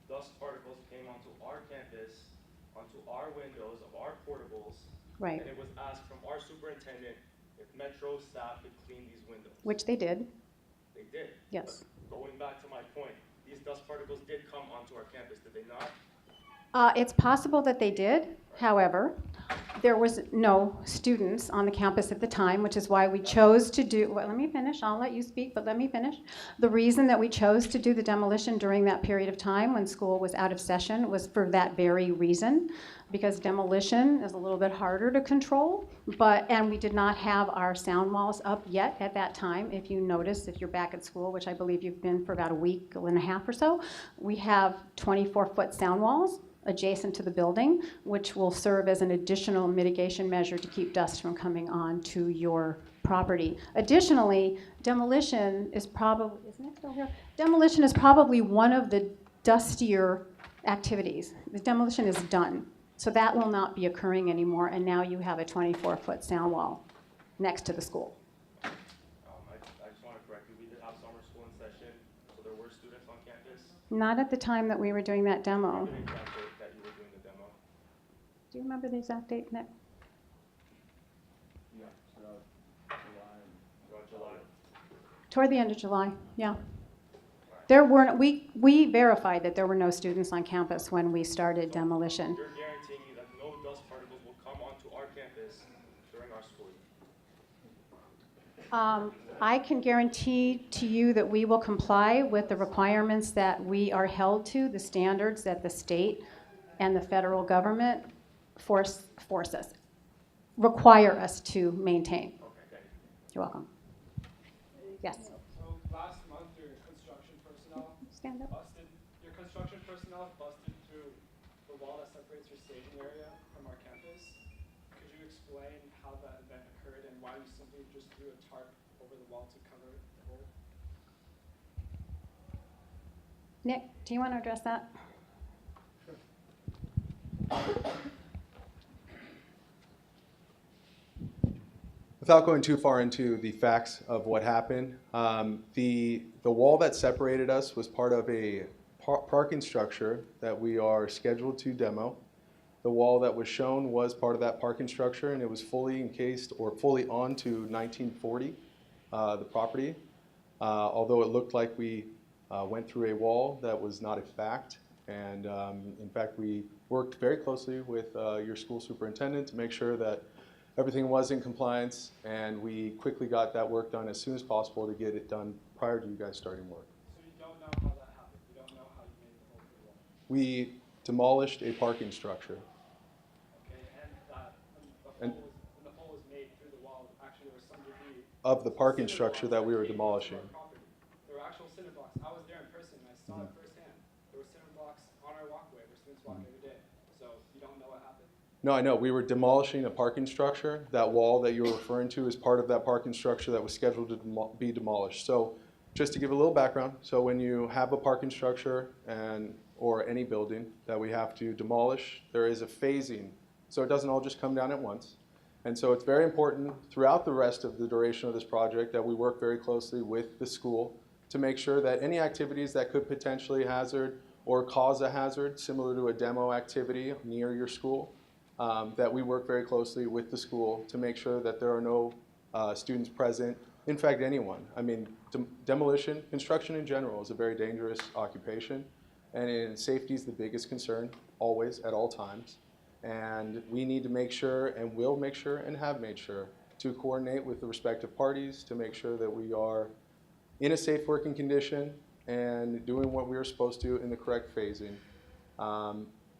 dust particles came onto our campus, onto our windows of our portables, Right. and it was asked from our superintendent if Metro staff could clean these windows. Which they did. They did. Yes. But going back to my point, these dust particles did come onto our campus, did they not? It's possible that they did. However, there was no students on the campus at the time, which is why we chose to do, well, let me finish. I'll let you speak, but let me finish. The reason that we chose to do the demolition during that period of time when school was out of session was for that very reason, because demolition is a little bit harder to control, and we did not have our sound walls up yet at that time. If you notice, if you're back at school, which I believe you've been for about a week and a half or so, we have 24-foot sound walls adjacent to the building, which will serve as an additional mitigation measure to keep dust from coming on to your property. Additionally, demolition is probably, isn't it still here? Demolition is probably one of the dustier activities. The demolition is done. So that will not be occurring anymore, and now you have a 24-foot sound wall next to the school. I just want to correct you. We did have summer school in session, so there were students on campus. Not at the time that we were doing that demo. The exact date that you were doing the demo. Do you remember the exact date, Nick? Yeah, July. Toward the end of July, yeah. There weren't, we verified that there were no students on campus when we started demolition. You're guaranteeing me that no dust particles will come onto our campus during our school year? I can guarantee to you that we will comply with the requirements that we are held to, the standards that the state and the federal government require us to maintain. Okay, thank you. You're welcome. Yes. So last month, your construction personnel Stand up. busted through the wall that separates your staging area from our campus. Could you explain how that event occurred and why you simply just threw a tarp over the wall to cover the hole? Nick, do you want to address that? Without going too far into the facts of what happened, the wall that separated us was part of a parking structure that we are scheduled to demo. The wall that was shown was part of that parking structure, and it was fully encased or fully onto 1940, the property. Although it looked like we went through a wall, that was not a fact. And in fact, we worked very closely with your school superintendent to make sure that everything was in compliance, and we quickly got that work done as soon as possible to get it done prior to you guys starting work. So you don't know how that happened? You don't know how you made the hole through the wall? We demolished a parking structure. Okay, and that And- when the hole was made through the wall, actually there was some debris. Of the parking Cinder structure blocks that we were came onto demolishing. our property. There were actual cinder blocks. I was there in person, and I saw it firsthand. There were cinder blocks on our walkway where students walk every day. So you don't know what happened? No, I know. We were demolishing a parking structure. That wall that you were referring to is part of that parking structure that was scheduled to be demolished. So just to give a little background, so when you have a parking structure or any building that we have to demolish, there is a phasing. So it doesn't all just come down at once. And so it's very important throughout the rest of the duration of this project that we work very closely with the school to make sure that any activities that could potentially hazard or cause a hazard, similar to a demo activity near your school, that we work very closely with the school to make sure that there are no students present. In fact, anyone. I mean, demolition, construction in general is a very dangerous occupation, and safety is the biggest concern, always, at all times. And we need to make sure, and will make sure, and have made sure, to coordinate with the respective parties to make sure that we are in a safe working condition and doing what we are supposed to in the correct phasing.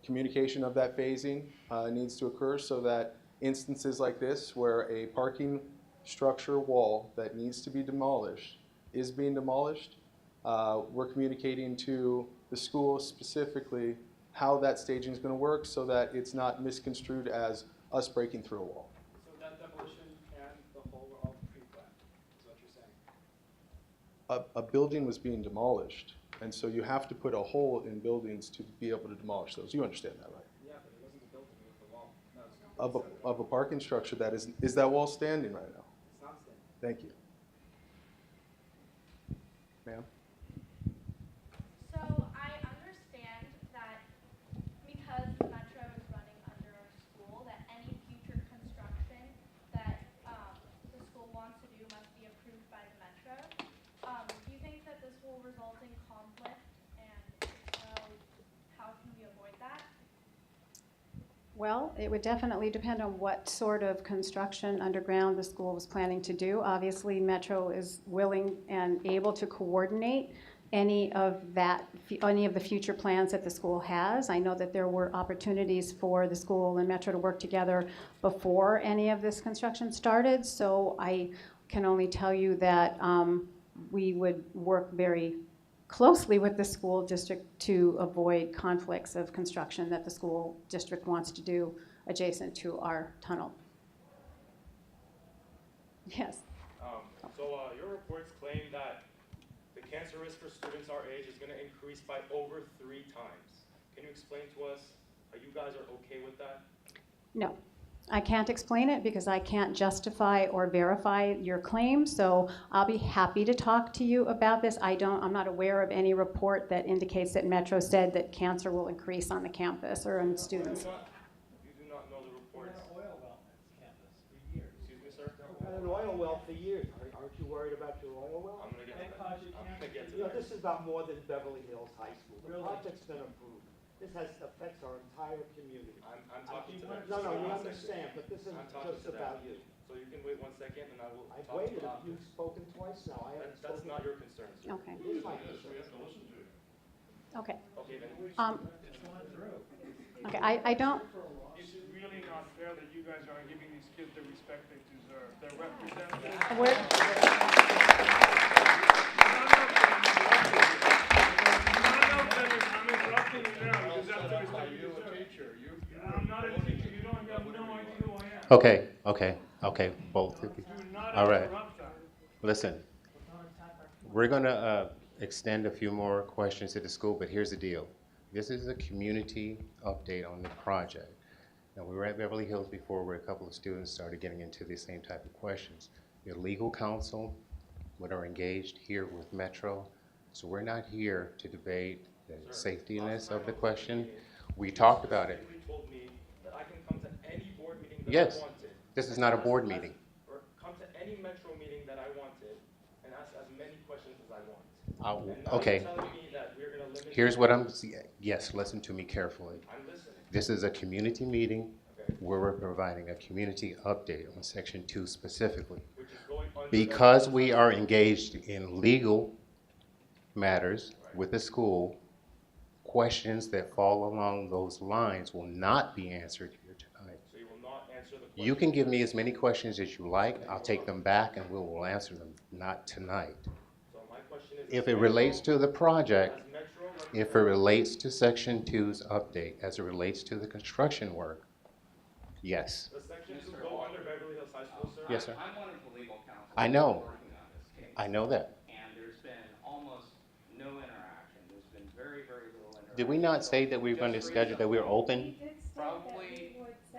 Communication of that phasing needs to occur so that instances like this, where a parking structure wall that needs to be demolished is being demolished, we're communicating to the school specifically how that staging is going to work so that it's not misconstrued as us breaking through a wall. So that demolition and the hole were all pre-planned, is what you're saying? A building was being demolished, and so you have to put a hole in buildings to be able to demolish those. You understand that, right? Yeah, but it wasn't a building, it was the wall. No, it's Of a parking structure that is that wall standing right now? it's not standing. Thank you. Ma'am? So I understand that because the metro is running under our school, that any future construction that the school wants to do must be approved by the metro. Do you think that this will result in conflict, and if so, how can we avoid that? Well, it would definitely depend on what sort of construction underground the school was planning to do. Obviously, Metro is willing and able to coordinate any of the future plans that the school has. I know that there were opportunities for the school and Metro to work together before any of this construction started, so I can only tell you that we would work very closely with the school district to avoid conflicts of construction that the school district wants to do adjacent to our tunnel. Yes. So your reports claim that the cancer risk for students our age is going to increase by over 3 times. Can you explain to us how you guys are okay with that? No, I can't explain it because I can't justify or verify your claim, so I'll be happy to talk to you about this. I'm not aware of any report that indicates that Metro said that cancer will increase on the campus or on students. You do not know the reports. Oil well on this campus for years. Excuse me, sir? We've had an oil well for years. Aren't you worried about your oil well? I'm gonna get to that. I'm gonna get to You know, that. this is about more than Beverly Hills High School. The Really? project's been approved. This affects our entire community. I'm talking to them. No, no, you One second. understand, but this isn't I'm talking just to them. about you. So you can wait 1 second and I will I've talk waited, about you've spoken twice now, I haven't That's spoken. not your concern, sir. Okay, It is my concern. okay. Okay, then. Okay, I don't, It's really not fair that you guys aren't giving these kids the respect they deserve. They're representing. I'm interrupting you now because that's the respect you deserve. I'm not a teacher. You don't have no idea who I am. Okay, both of you. Do not All right. interrupt that. Listen, we're gonna extend a few more questions to the school, but here's the deal. This is a community update on the project. Now, we were at Beverly Hills before where a couple of students started getting into the same type of questions. Your legal counsel would are engaged here with Metro, so we're not here to debate the safetiness of the question. We talked about it. You told me that I can come to any board meeting that Yes. I wanted. This is not a board meeting. Or come to any Metro meeting that I wanted and ask as many questions as I want. And now Okay, you're telling me that we're gonna limit. here's what yes, listen to me carefully. I'm listening. This is a community meeting Okay. where we're providing a community update on Section 2 specifically. Which is going under. Because we are engaged in legal matters with the school, questions that fall along those lines will not be answered here tonight. So you will not answer the question. You can give me as many questions as you like. I'll take them back and we will answer them, not tonight. So my question is. If it relates to the project, As Metro if it relates to Section 2's update, as it relates to the construction work, yes. Does Section 2 go under Beverly Hills High School, sir? Yes, sir. I'm one of the legal counsel. I know. Working on this case. I know that. And there's been almost no interaction. There's been very, very little interaction. Did we not say that we were going to schedule, that we were open?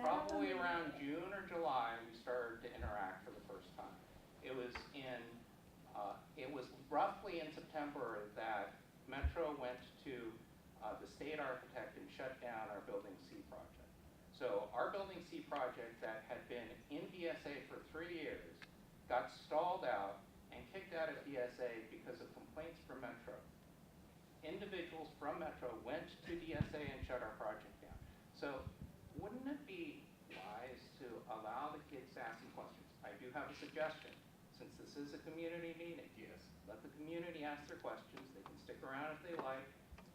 Probably around June or July, we started to interact for the first time. It was roughly in September that Metro went to the state architect and shut down our Building C project. So our Building C project that had been in DSA for 3 years got stalled out and kicked out of DSA because of complaints from Metro. Individuals from Metro went to DSA and shut our project down. So wouldn't it be wise to allow the kids to ask some questions? I do have a suggestion. Since this is a community meeting, let the community ask their questions. They can stick around if they like.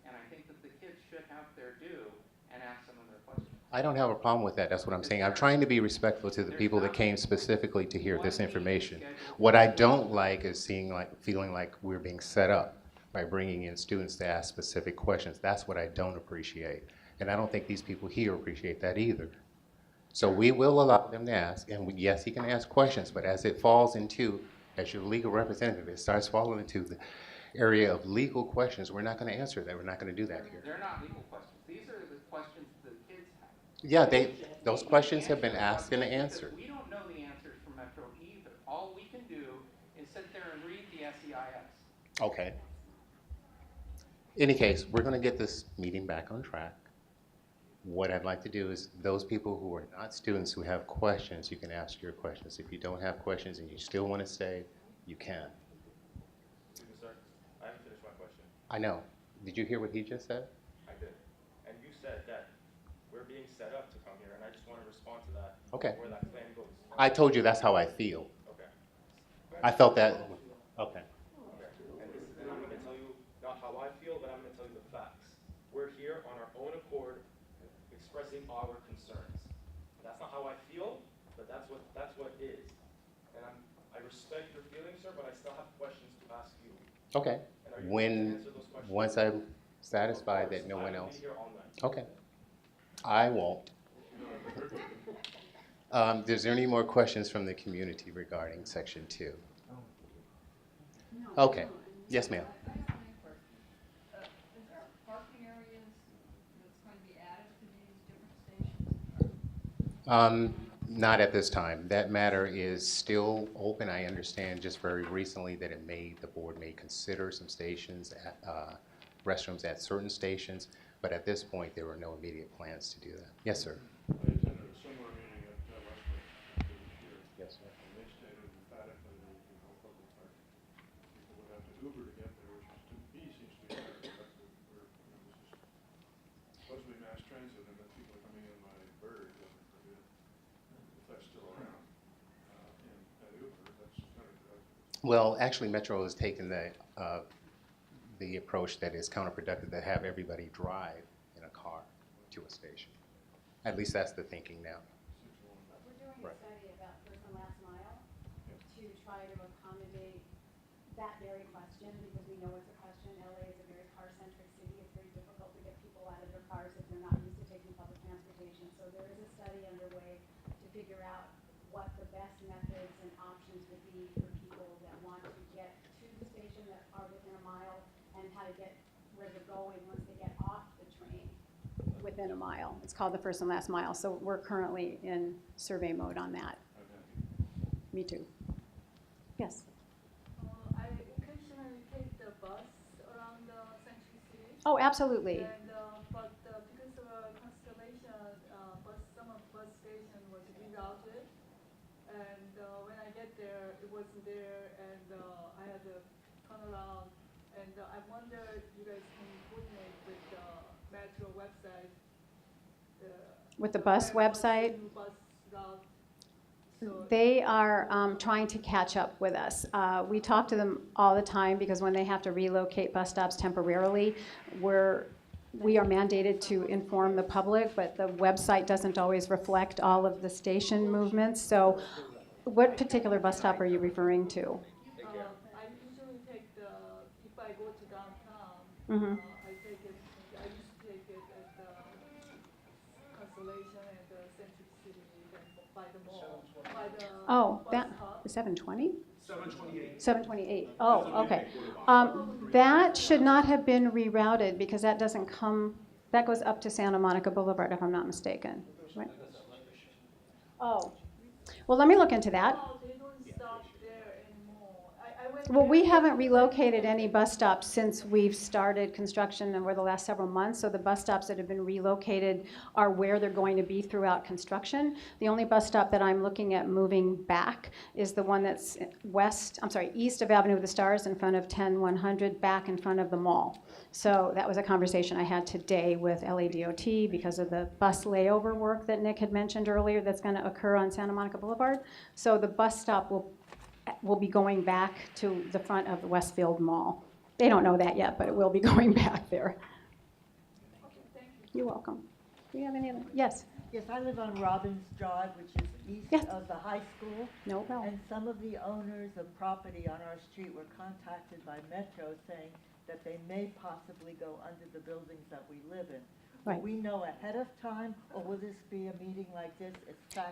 And I think that the kids should have their due and ask some of their questions. I don't have a problem with that. That's what I'm saying. I'm trying to be respectful to the people that came specifically to hear this information. What I don't like is feeling like we're being set up by bringing in students to ask specific questions. That's what I don't appreciate. And I don't think these people here appreciate that either. So we will allow them to ask, and yes, he can ask questions, but as it falls into, as your legal representative, it starts falling into the area of legal questions, we're not going to answer that. We're not going to do that here. They're not legal questions. These are the questions the kids have. Yeah, those questions have been asked and answered. We don't know the answers from Metro either. All we can do is sit there and read the SEIS. Okay. In any case, we're going to get this meeting back on track. What I'd like to do is those people who are not students who have questions, you can ask your questions. If you don't have questions and you still want to stay, you can. Excuse me, sir. I haven't finished my question. I know. Did you hear what he just said? I did. And you said that we're being set up to come here, and I just want to respond to that. Okay. Where that plan goes. I told you that's how I feel. Okay. I felt that. Okay. And I'm going to tell you not how I feel, but I'm going to tell you the facts. We're here on our own accord, expressing our concerns. That's not how I feel, but that's what is. And I respect your feelings, sir, but I still have questions to ask you. Okay. And are you going to answer those questions? Once I'm satisfied that no one else. I will be here all night. Okay. I won't. Is there any more questions from the community regarding Section 2? Okay. Yes, ma'am. Is there parking areas that's Not at this time. That matter is still open. I understand just very recently that the board may consider some stations, restrooms at certain stations, but at this point, there were no immediate plans to do that. Yes, sir. I attended a similar meeting at Westwood this year. Yes, sir. And they stated emphatically there would be no public parking. People would have to Uber to get there, which to me seems to be counterproductive. Where, this is supposed to be mass transit, and then people are coming in by bird, heaven forbid, if that's still around. And at Uber, that's counterproductive. Well, actually, Metro has taken the approach that is counterproductive to have everybody drive in a car to a station. At least that's the thinking now. But we're doing a study about first and last mile to try to accommodate that very question, because we know it's a question. LA is a very car-centric city. It's very difficult to get people out of their cars if they're not used to taking public transportation. So there is a study underway to figure out what the best methods and options would be for people that want to get to the station that are within a mile, and how to get where they're going once they get off the train within a mile. It's called the first and last mile. So we're currently in survey mode on that. Me too. Yes. I occasionally take the bus around the Century City. Oh, absolutely. And but because of Constellation, some of bus station was rerouted, and when I get there, it wasn't there, and I had to turn around. And I wonder if you guys can coordinate with the Metro website. With the bus website? Bus route. So They are trying to catch up with us. We talk to them all the time, because when they have to relocate bus stops temporarily, we are mandated to inform the public, but the website doesn't always reflect all of the station movements. So what particular bus stop are you referring to? I usually take if I go to downtown, Mhm. I used to take it at Constellation and Century City, and by the mall, by the Oh, bus that, hub. 720? 728. 728. Oh, okay. That should not have been rerouted, because that doesn't come, that goes up to Santa Monica Boulevard, if I'm not mistaken. Right? Oh, well, let me look into that. No, they don't stop there anymore. I went Well, there we haven't yesterday. relocated any bus stops since we've started construction over the last several months. So the bus stops that have been relocated are where they're going to be throughout construction. The only bus stop that I'm looking at moving back is the one that's east of Avenue of the Stars, in front of 10100, back in front of the mall. So that was a conversation I had today with LADOT because of the bus layover work that Nick had mentioned earlier that's going to occur on Santa Monica Boulevard. So the bus stop will be going back to the front of the Westfield Mall. They don't know that yet, but it will be going back there. Okay, thank you. You're welcome. Do you have any other? Yes. Yes, I live on Robbins Drive, which is east Yes. of the high school. No problem. And some of the owners of property on our street were contacted by Metro saying that they may possibly go under the buildings that we live in. Right. Do we know ahead of time, or will this be a meeting like this?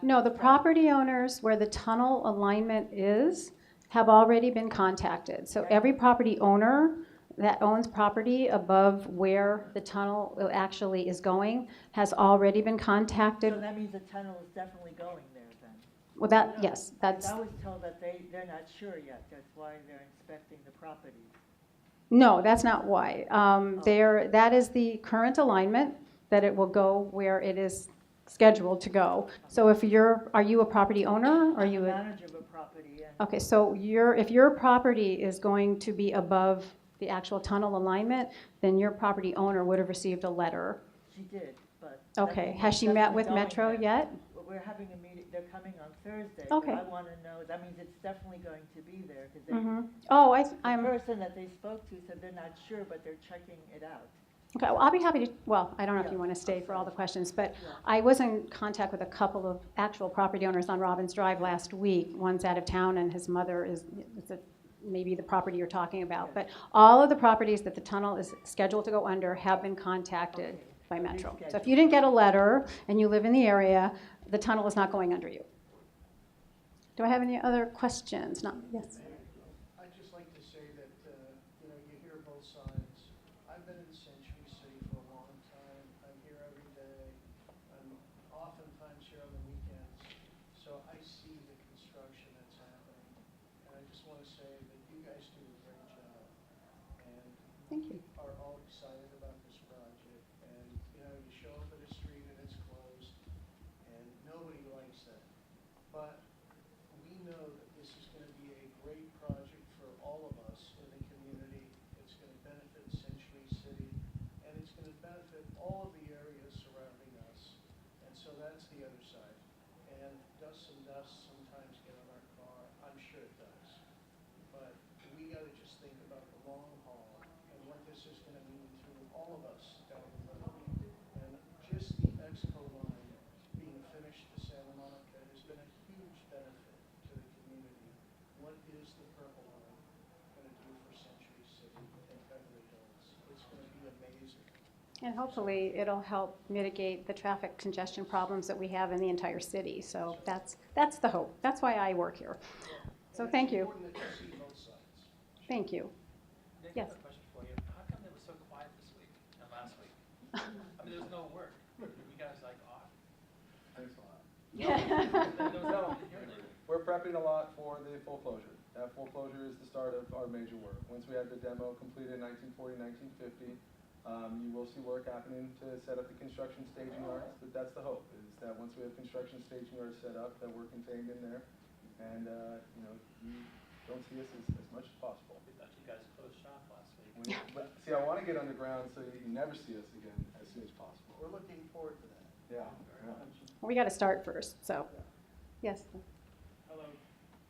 No, the property owners where the tunnel alignment is have already been contacted. So every property owner that owns property above where the tunnel actually is going has already been contacted. So that means the tunnel is definitely going there then? Well, that, yes, that's, I was told that they're not sure yet. That's why they're inspecting the properties. no, that's not why. That is the current alignment, that it will go where it is scheduled to go. So if are you a property owner? Are you I'm the a, manager of a property, yeah. okay, so if your property is going to be above the actual tunnel alignment, then your property owner would have received a letter. She did, but. that Okay, means has it's she met definitely with going Metro there. yet? Well, we're having a meeting, they're coming on Thursday. Okay. But I want to know, that means it's definitely going to be there, because Mhm. Oh, the I'm, person that they spoke to said they're not sure, but they're checking it out. okay, well, I'll be happy to, well, I don't know if Yeah. you want to stay for all the questions, but Yeah. I was in contact with a couple of actual property owners on Robbins Drive last week. One's out of town and his mother is maybe the property you're talking about. But all of the properties that the tunnel is scheduled to go under have been contacted by Metro. So if you didn't get a letter and you live in the area, the tunnel is not going under you. Do I have any other questions? No, yes. I'd just like to say that, you hear both sides. I've been in Century City for a long time. I'm here every day. I'm oftentimes here on the weekends. are all excited about this project, and, you know, you show up at a street and it's closed, and nobody likes that. But we know that this is going to be a great project for all of us in the community. It's going to benefit Century City, and it's going to benefit all of the areas surrounding us. And so that's the other side. And does some dust sometimes get on our car? I'm sure it does. But we got to just think about the long haul and what this is going to mean to all of us down the road. And just the Expo line being finished to Santa Monica has been a huge benefit to the community. What is the Purple Line going to do for Century City and Beverly Hills? It's going to be amazing. And hopefully it'll help mitigate the traffic congestion problems that we have in the entire city. So that's the hope. That's why I work here. So thank you. It's important that you see both sides. Thank you. Nick, Yes. I have a question for you. How come it was so quiet this week and last week? I mean, there was no work. Were you guys like off? Thanks a lot. No, We're prepping a lot for the full closure. That full closure is the start of our major work. Once we have the demo completed in 1940, 1950, you will see work happening to set up the construction staging yards. But that's the hope, is that once we have construction staging yards set up, that we're contained in there. And, you know, you don't see us as much as possible. we thought you guys closed shop last week. But see, I want to get underground so you never see us again as soon as possible. We're looking forward to that. Yeah. We got to start first. So, yes. Hello.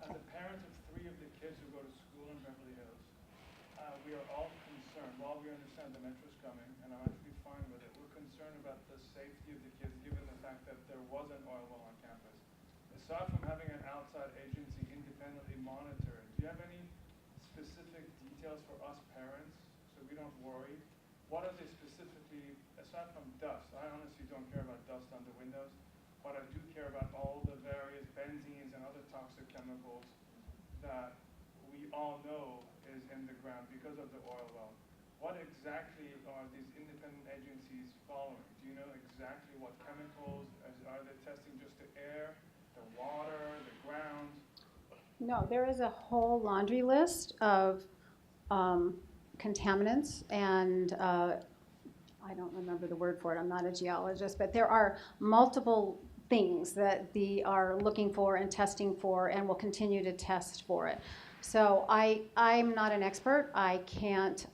As a parent of 3 of the kids who go to school in Beverly Hills, we are all concerned. While we understand the metro's coming, and I'm actually fine with it, we're concerned about the safety of the kids given the fact that there was an oil well on campus. Aside from having an outside agency independently monitor it, do you have any specific details for us parents so we don't worry? What are they specifically, aside from dust? I honestly don't care about dust on the windows, but I do care about all the various benzenes and other toxic chemicals that we all know is in the ground because of the oil well. What exactly are these independent agencies following? Do you know exactly what chemicals? Are they testing just the air, the water, the ground? No, there is a whole laundry list of contaminants, and I don't remember the word for it. I'm not a geologist, but there are multiple things that they are looking for and testing for, and will continue to test for it. So I'm not an expert. I can't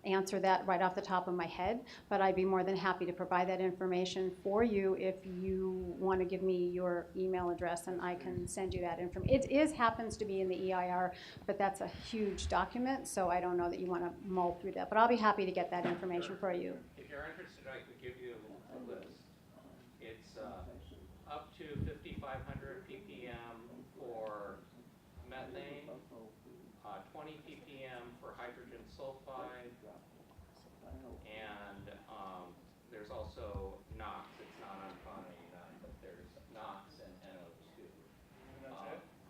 answer that right off the top of my head, but I'd be more than happy to provide that information for you if you want to give me your email address, and I can send you that information. It happens to be in the EIR, but that's a huge document, so I don't know that you want to mull through that. But I'll be happy to get that information for you. If you're interested, I could give you a list. It's up to 5,500 ppm for methane, 20 ppm for hydrogen sulfide, and there's also NOx. It's not on quantity none, but there's NOx and NO2.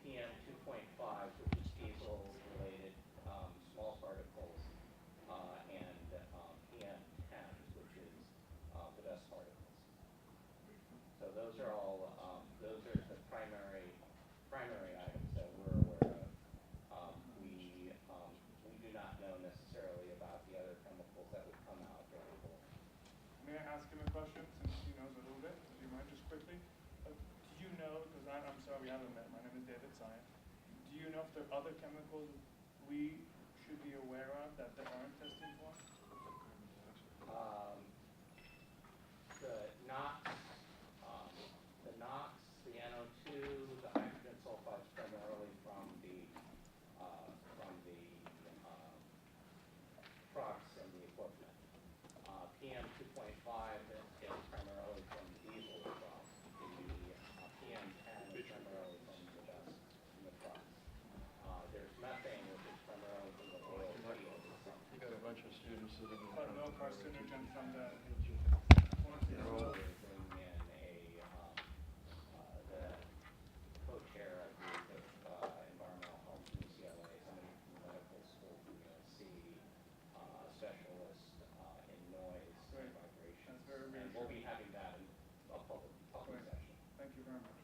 PM 2.5, which is diesel-related small particles, and PM 10, which is the dust particles. So those are all those are the primary items that we're aware of. We do not know necessarily about the other chemicals that would come out during the war. May I ask him a question since he knows a little bit? Would you mind just quickly? Do you know, because I'm sorry we haven't met, my name is David Syan. Do you know if there are other chemicals we should be aware of that they aren't testing for? The NOx, the NO2, the hydrogen sulfides primarily from the trucks and the equipment. PM 2.5 is primarily from the diesel exhaust. The PM 10 is primarily from the dust from the trucks. There's methane, which is primarily from the oil fields. You got a bunch of students sitting in But no carcinogen from the the co-chair, I believe, of environmental health from UCLA, somebody from medical school from USC, a specialist in noise and vibration. And we'll be having that in a public session. Thank you very much.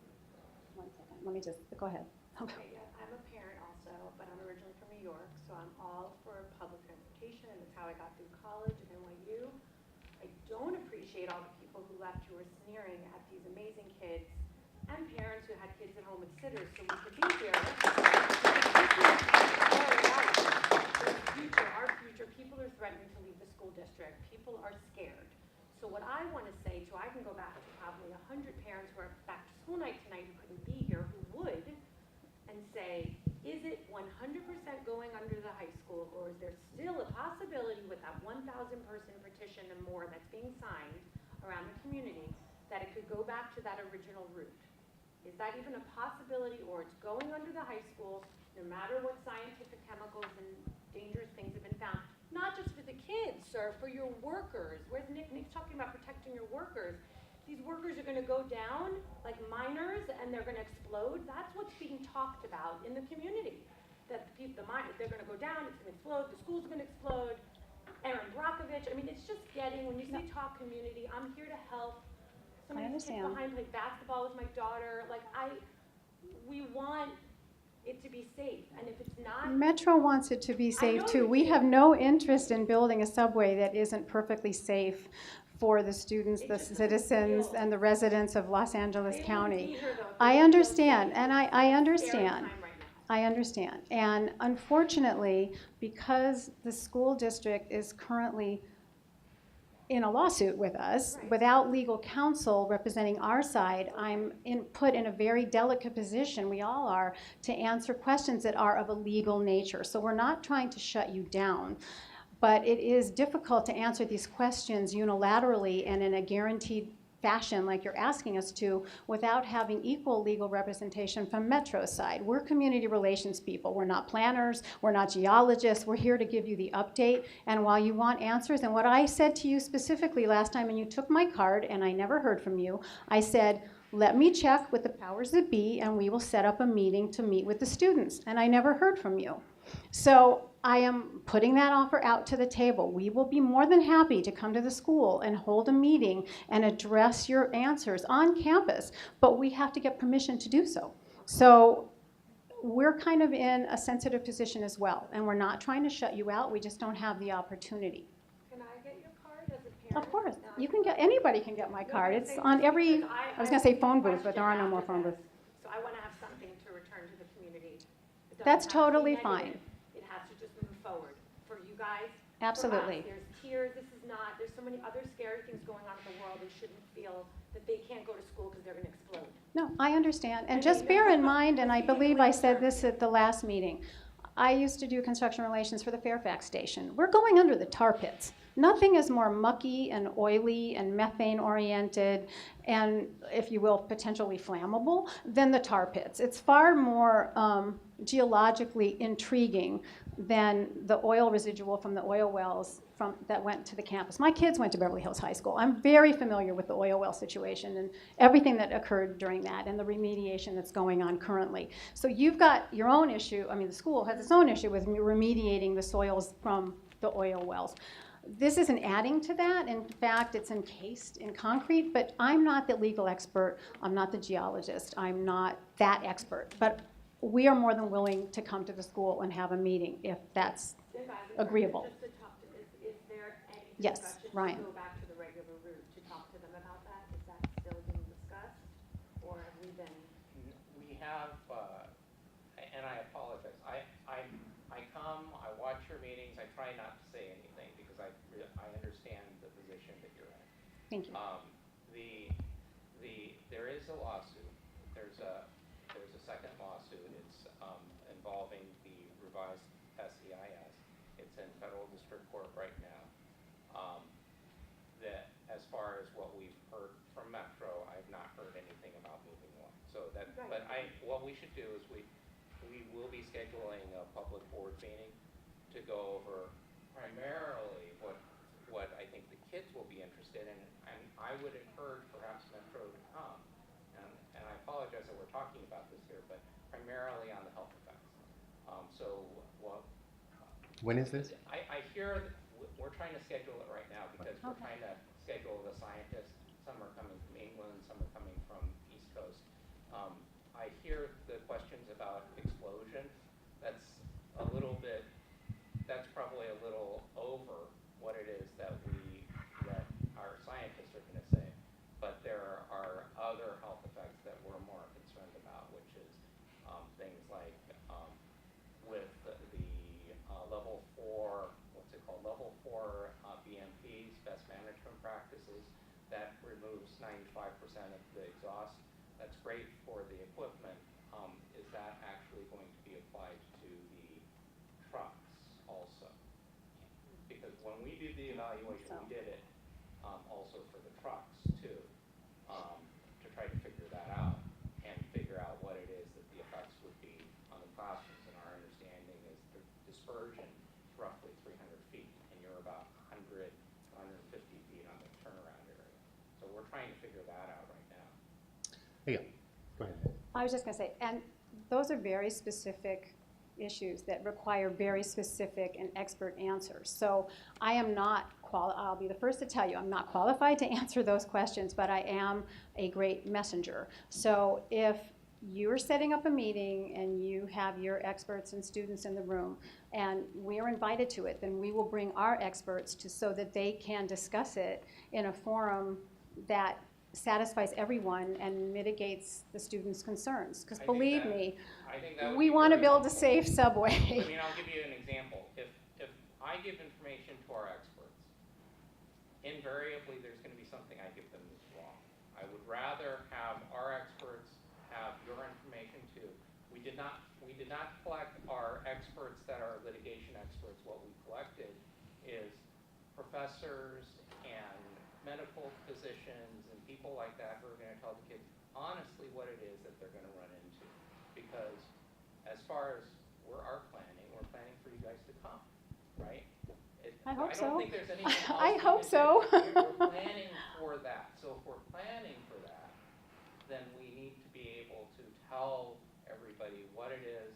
1 second. Let me just go ahead. Okay, I'm a parent also, but I'm originally from New York, so I'm all for public transportation, and it's how I how I got through college at NYU. I don't appreciate all the people who left who were sneering at these amazing kids and parents who had kids at home with sitters so we could be here. Our future, people are threatening to leave the school district. People are scared. So what I want to say to, I can go back to probably 100 parents who are back to school night tonight who couldn't be here, who would, and say, is it 100% going under the high school, or is there still a possibility with that 1,000 person petition and more that's being signed around the community that it could go back to that original route? Is that even a possibility, or it's going under the high school no matter what scientific chemicals and dangerous things have been found? Not just for the kids, sir, for your workers. Where's Nick? Nick's talking about protecting your workers. These workers are going to go down like miners and they're going to explode. That's what's being talked about in the community. That they're going to go down, it's going to explode, the school's going to explode. Erin Brockovich, I mean, it's just getting, when you say talk community, I'm here to help. Some of these kids behind play basketball with my daughter. Like, we want it to be safe, and if it's not. Metro wants it to be safe too. We have no interest in building a subway that isn't perfectly safe for the students, the citizens, and the residents of Los Angeles County. I understand, and I understand. I understand. And unfortunately, because the school district is currently in a lawsuit with us, without legal counsel representing our side, I'm put in a very delicate position, we all are, to answer questions that are of a legal nature. So we're not trying to shut you down, but it is difficult to answer these questions unilaterally and in a guaranteed fashion like you're asking us to without having equal legal representation from Metro's side. We're community relations people. We're not planners. We're not geologists. We're here to give you the update. And while you want answers, and what I said to you specifically last time, and you took my card and I never heard from you, I said, let me check with the powers that be and we will set up a meeting to meet with the students. And I never heard from you. So I am putting that offer out to the table. We will be more than happy to come to the school and hold a meeting and address your answers on campus, but we have to get permission to do so. So we're kind of in a sensitive position as well, and we're not trying to shut you out, we just don't have the opportunity. Can I get your card as a parent? Of course, you can get, anybody can get my card. It's on every, I was gonna say phone booth, but there are no more phone booths. So I want to have something to return to the community. That's totally fine. It has to just move forward for you guys. Absolutely. For us. There's tears. This is not. There's so many other scary things going on in the world. They shouldn't feel that they can't go to school because they're going to explode. No, I understand. And just bear in mind, and I believe I said this at the last meeting, I used to do construction relations for the Fairfax station. We're going under the tar pits. Nothing is more mucky and oily and methane oriented and, if you will, potentially flammable than the tar pits. It's far more geologically intriguing than the oil residual from the oil wells that went to the campus. My kids went to Beverly Hills High School. I'm very familiar with the oil well situation and everything that occurred during that and the remediation that's going on currently. So you've got your own issue. I mean, the school has its own issue with remediating the soils from the oil wells. This isn't adding to that. In fact, it's encased in concrete, but I'm not the legal expert. I'm not the geologist. I'm not that expert. But we are more than willing to come to the school and have a meeting if that's agreeable. Just to talk to, is there any Yes, discussion Ryan. to go back to the regular route to talk to them about that? Is that still being discussed, or have we been? We have, and I apologize. I come, I watch your meetings. I try not to say anything because I understand the position that you're in. Thank you. There is a lawsuit. There's a second lawsuit. It's involving the revised SEIS. It's in federal district court right now. That as far as what we've heard from Metro, I've not heard anything about moving on. So that, but what we should do is we will be scheduling a public board meeting to go over primarily what I think the kids will be interested in, and I would encourage perhaps Metro to come. And I apologize that we're talking about this here, but primarily on the health effects. When is this? I hear that we're trying to schedule it right now because we're trying to schedule the scientists. Some are coming from England, some are coming from East Coast. I hear the questions about explosion. That's probably a little over that removes 95% of the exhaust. That's great for the equipment. Is that actually going to be applied to the trucks also? Because when we did the evaluation, we did it also for the trucks too, to try to figure that out and figure out what it is that the effects would be on the classrooms. And our understanding is the dispersion is roughly 300 feet, and you're about 100, 150 feet on the turnaround area. So we're trying to figure that out right now. Yeah, go ahead. I was just going to say, and those are very specific issues that require very specific and expert answers. So I am not I'll be the first to tell you, I'm not qualified to answer those questions, but I am a great messenger. So if you're setting up a meeting and you have your experts and students in the room and we are invited to it, then we will bring our experts so that they can discuss it in a forum that satisfies everyone and mitigates the students' concerns. Because believe me, we want to build a safe subway. I mean, I'll give you an example. If I give information to our experts, invariably there's going to be something I give them that's wrong. I would rather have our experts have your information too. We did not collect our experts that are litigation experts. What we collected is professors and medical physicians and people like that who are going to tell the kids honestly what it is that they're going to run into. Because as far as we're planning for you guys to come, right? I hope I so. don't think there's anything else I hope so. We're planning for that. So if we're planning for that, then we need to be able to tell everybody what it is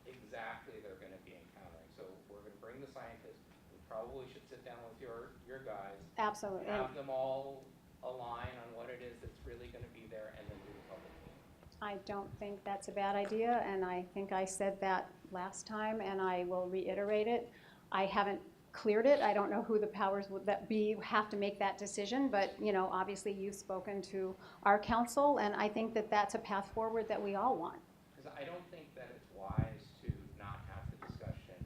exactly they're going to be encountering. So we're going to bring the scientists. We probably should sit down with your guys. Absolutely. Have them all align on what it is that's really going to be there, and then do the public meeting. I don't think that's a bad idea, and I think I said that last time, and I will reiterate it. I haven't cleared it. I don't know who the powers would that be have to make that decision, but you know, obviously you've spoken to our council, and I think that that's a path forward that we all want. Because I don't think that it's wise to not have the discussion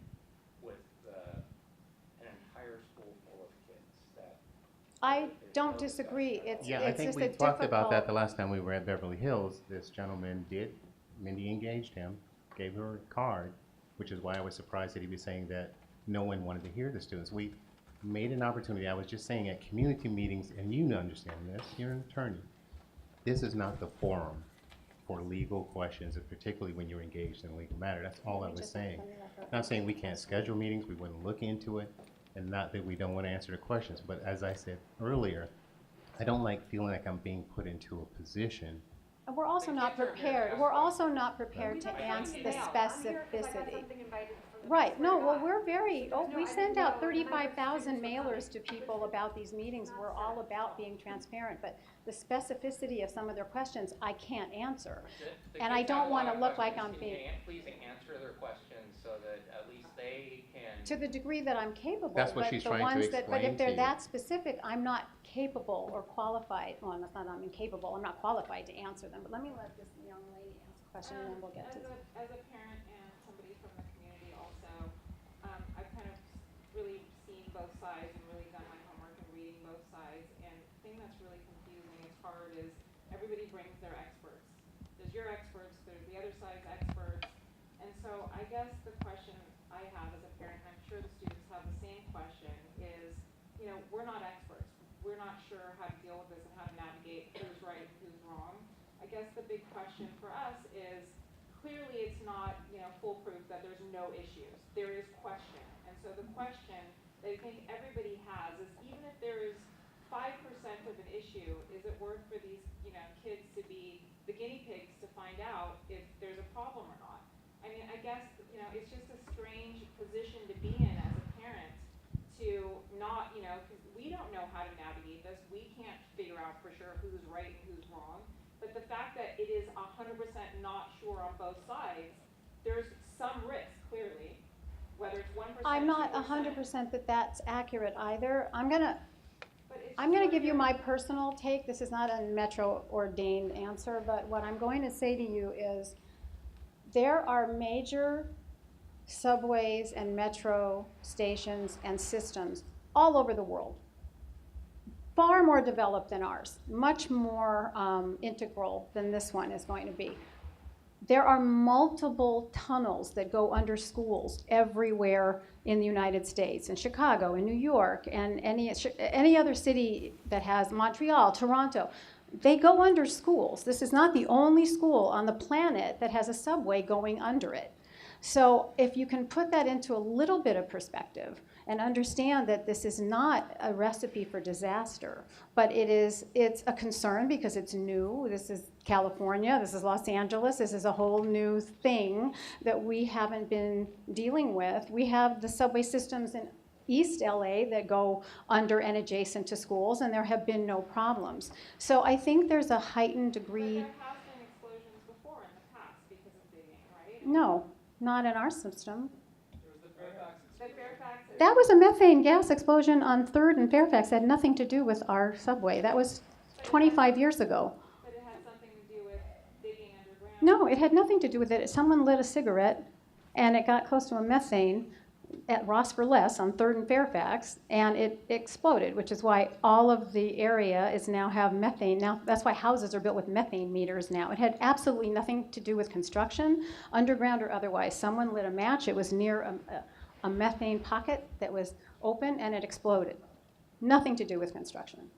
with an entire school full of kids. I don't disagree. It's I think just we a talked about that difficult- the last time we were at Beverly Hills. This gentleman Mindy engaged him, gave her a card, which is why I was surprised that he was saying that no one wanted to hear the students. We made an opportunity. I was just saying at community meetings, and you understand this, you're an attorney. This is not the forum for legal questions, and particularly when you're engaged in a legal matter. That's all I was saying. Not saying we can't schedule meetings, we wouldn't look into it, and not that we don't want to answer the questions, but as I said earlier, I don't like feeling like I'm being put into a position. And we're also not prepared. We're also not prepared to answer the specificity. Right, no, well, we're we send out 35,000 mailers to people about these meetings. We're all about being transparent, but the specificity of some of their questions, I can't answer. And I don't want to look like I'm being... Please answer their questions so that at least they can... To the degree that I'm capable. That's what she's trying to explain But if they're to you. that specific, I'm not capable or qualified, well, that's not I'm incapable, I'm not qualified to answer them. But let me let this young lady ask a question and then we'll get to it. As a parent and somebody from the community also, I've kind of really seen both sides and really done my homework and reading both sides. And the thing that's really confusing as hard is everybody brings their experts. There's your experts, there's the other side's experts. And so I guess the question I have as a parent, and I'm sure the students have the same question, is, you know, we're not experts. We're not sure how to deal with this and how to navigate who's right and who's wrong. I guess the big question for us is, clearly it's not, you know, foolproof that there's no issues. There is question. And so the question that I think everybody has is, even if there is 5% of an issue, is it worth for these, you know, kids to be the guinea pigs to find out if there's a problem or not? I mean, I guess, you know, it's just a strange position to be in as a parent to not, you know, because we don't know how to navigate this. We can't figure out for sure who's right and who's wrong. But the fact that it is 100% not sure on both sides, there's some risk, clearly, whether it's 1%, I'm not 100% that that's accurate either. I'm gonna give you my personal take. This is not a Metro ordained answer, but what I'm going to say to you is there are major subways and metro stations and systems all over the world, far more developed than ours, much more integral than this one is going to be. There are multiple tunnels that go under schools everywhere in the United States, in Chicago, in New York, and any other city that has Montreal, Toronto. They go under schools. This is not the only school on the planet that has a subway going under it. So if you can put that into a little bit of perspective and understand that this is not a recipe for disaster, but it's a concern because it's new. This is California, this is Los Angeles, this is a whole new thing that we haven't been dealing with. We have the subway systems in East LA that go under and adjacent to schools, and there have been no problems. So I think there's a heightened degree. But there has been explosions before in the past because of digging, right? No, not in our system. The Fairfax. That was a methane gas explosion on 3rd and Fairfax. It had nothing to do with our subway. That was 25 years ago. But it had something to do with digging underground? No, it had nothing to do with it. Someone lit a cigarette, and it got close to a methane at Ross for Less on 3rd and Fairfax, and it exploded, which is why all of the area is now have methane. Now, that's why houses are built with methane meters now. It had absolutely nothing to do with construction, underground or otherwise. Someone lit a match. It was near a methane pocket that was open, and it exploded. Nothing to do with construction.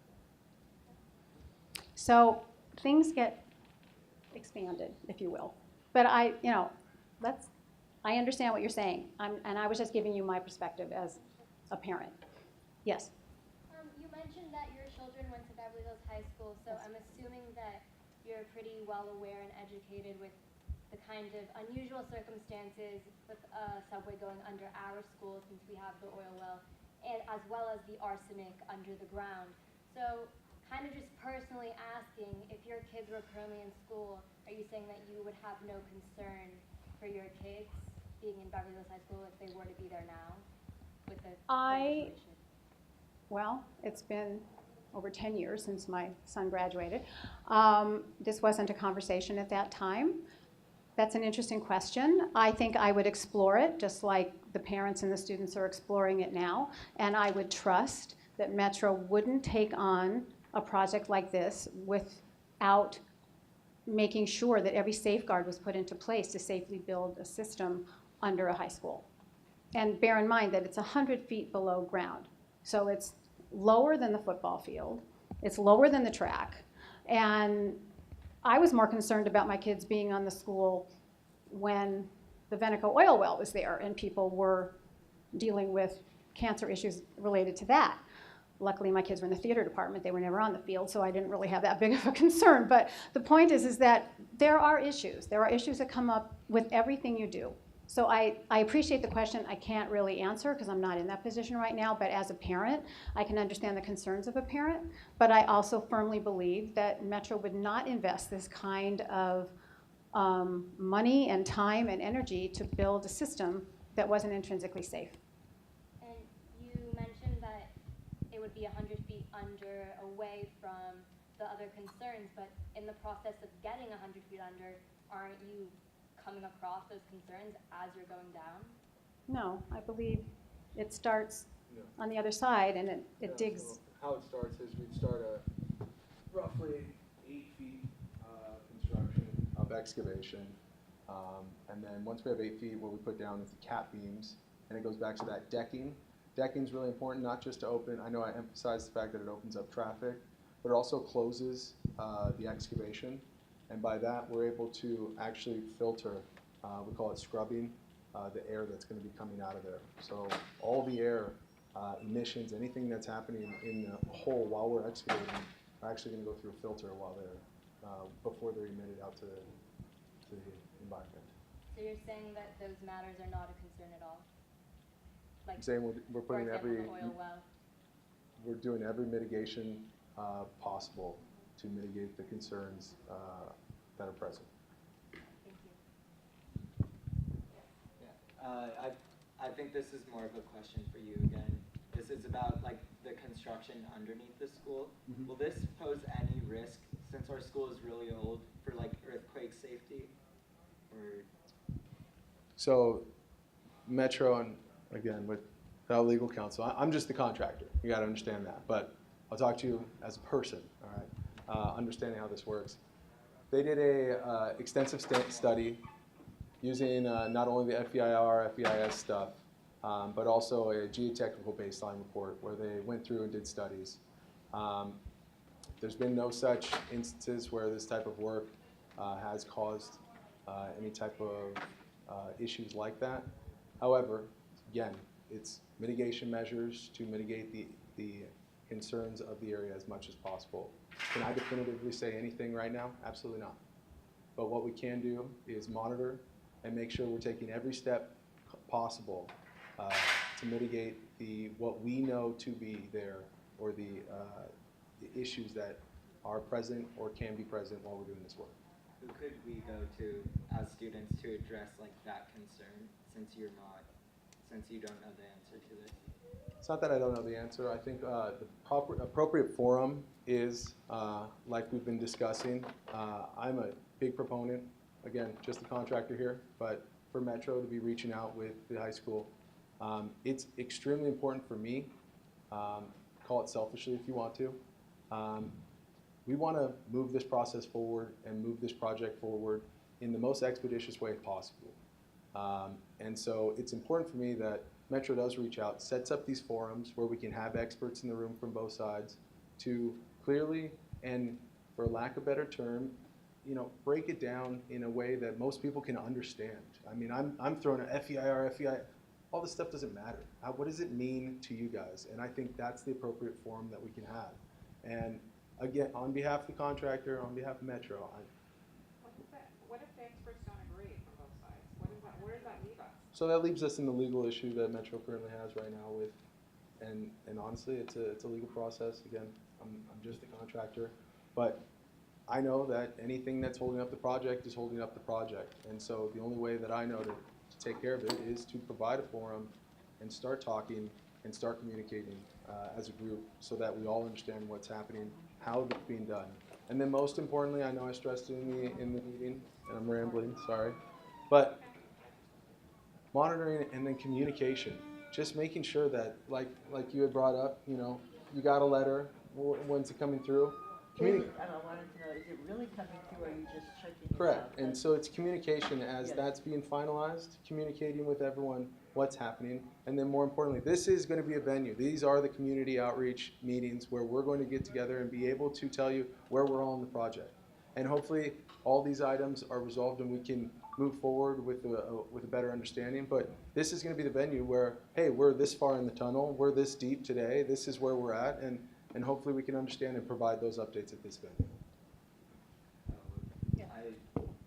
So things get expanded, if you will. But I understand what you're saying, and I was just giving you my perspective as a parent. Yes? You mentioned that your children went to Beverly Hills High School, so I'm assuming that you're pretty well aware and educated with the kind of unusual circumstances with a subway going under our school, since we have the oil well, and as well as the arsenic under the ground. So kind of just personally asking, if your kids were currently in school, are you saying that you would have no concern for your kids being in Beverly Hills High School if they were to be there now with the situation? Well, it's been over 10 years since my son graduated. This wasn't a conversation at that time. That's an interesting question. I think I would explore it just like the parents and the students are exploring it now, and I would trust that Metro wouldn't take on a project like this without making sure that every safeguard was put into place to safely build a system under a high school. And bear in mind that it's 100 feet below ground. So it's lower than the football field. It's lower than the track. And I was more concerned about my kids being on the school when the Veneco oil well was there and people were dealing with cancer issues related to that. Luckily, my kids were in the theater department. They were never on the field, so I didn't really have that big of a concern. But the point is that there are issues. There are issues that come up with everything you do. So I appreciate the question. I can't really answer because I'm not in that position right now. But as a parent, I can understand the concerns of a parent. But I also firmly believe that Metro would not invest this kind of money and time and energy to build a system that wasn't intrinsically safe. And you mentioned that it would be 100 feet under, away from the other concerns, but in the process of getting 100 feet under, aren't you coming across those concerns as you're going down? No, I believe it starts on the other side and it digs. So how it starts is we'd start a roughly 8 feet construction of excavation. And then once we have 8 feet, what we put down is the cap beams, and it goes back to that decking. Decking is really important, not just to open. I know I emphasize the fact that it opens up traffic, but it also closes the excavation. And by that, we're able to actually filter, we call it scrubbing, the air that's going to be coming out of there. So all the air emissions, anything that's happening in the hole while we're excavating, are actually going to go through a filter while they're, before they're emitted out to the environment. So you're saying that those matters are not a concern at all? Like, I'm saying we're putting for example, every, the oil well. we're doing every mitigation possible to mitigate the concerns that are present. Thank you. Yeah, I think this is more of a question for you again. This is about like the construction underneath the school. Mm-hmm. Will this pose any risk, since our school is really old, for like earthquake safety? Or So Metro, and again, without legal counsel, I'm just the contractor. You got to understand that. But I'll talk to you as a person, all right, understanding how this works. They did a extensive study using not only the FEIR, FEIS stuff, but also a geotechnical baseline report where they went through and did studies. There's been no such instances where this type of work has caused any type of issues like that. However, again, it's mitigation measures to mitigate the concerns of the area as much as possible. Can I definitively say anything right now? Absolutely not. But what we can do is monitor and make sure we're taking every step possible to mitigate what we know to be there, or the issues that are present or can be present while we're doing this work. Who could we go to as students to address like that concern, since you don't know the answer to this? It's not that I don't know the answer. I think the appropriate forum is, like we've been discussing, I'm a big proponent, again, just the contractor here, but for Metro to be reaching out with the high school. It's extremely important for me, call it selfishly if you want to. We want to move this process forward and move this project forward in the most expeditious way possible. And so it's important for me that Metro does reach out, sets up these forums where we can have experts in the room from both sides to clearly, and for lack of a better term, break it down in a way that most people can understand. I mean, I'm throwing a FEIR, FEI, all this stuff doesn't matter. What does it mean to you guys? And I think that's the appropriate forum that we can have. And again, on behalf of the contractor, on behalf of Metro, What if the experts don't agree from both sides? Where does that leave us? so that leaves us in the legal issue that Metro currently has right now with, and honestly, it's a legal process. Again, I'm just a contractor, but I know that anything that's holding up the project is holding up the project. And so the only way that I know to take care of it is to provide a forum and start talking and start communicating as a group so that we all understand what's happening, how it's being done. And then most importantly, I know I stressed it in the meeting, and I'm rambling, sorry, but monitoring and then communication. Just making sure that, like you had brought up, you got a letter, when's it coming through? I wanted to know, is it really coming through, or are you just checking it out? Correct, and so it's communication as that's being finalized, communicating with everyone what's happening, and then more importantly, this is going to be a venue. These are the community outreach meetings where we're going to get together and be able to tell you where we're all in the project. And hopefully all these items are resolved and we can move forward with a better understanding. But this is going to be the venue where, hey, we're this far in the tunnel, we're this deep today, this is where we're at, and hopefully we can understand and provide those updates at this venue.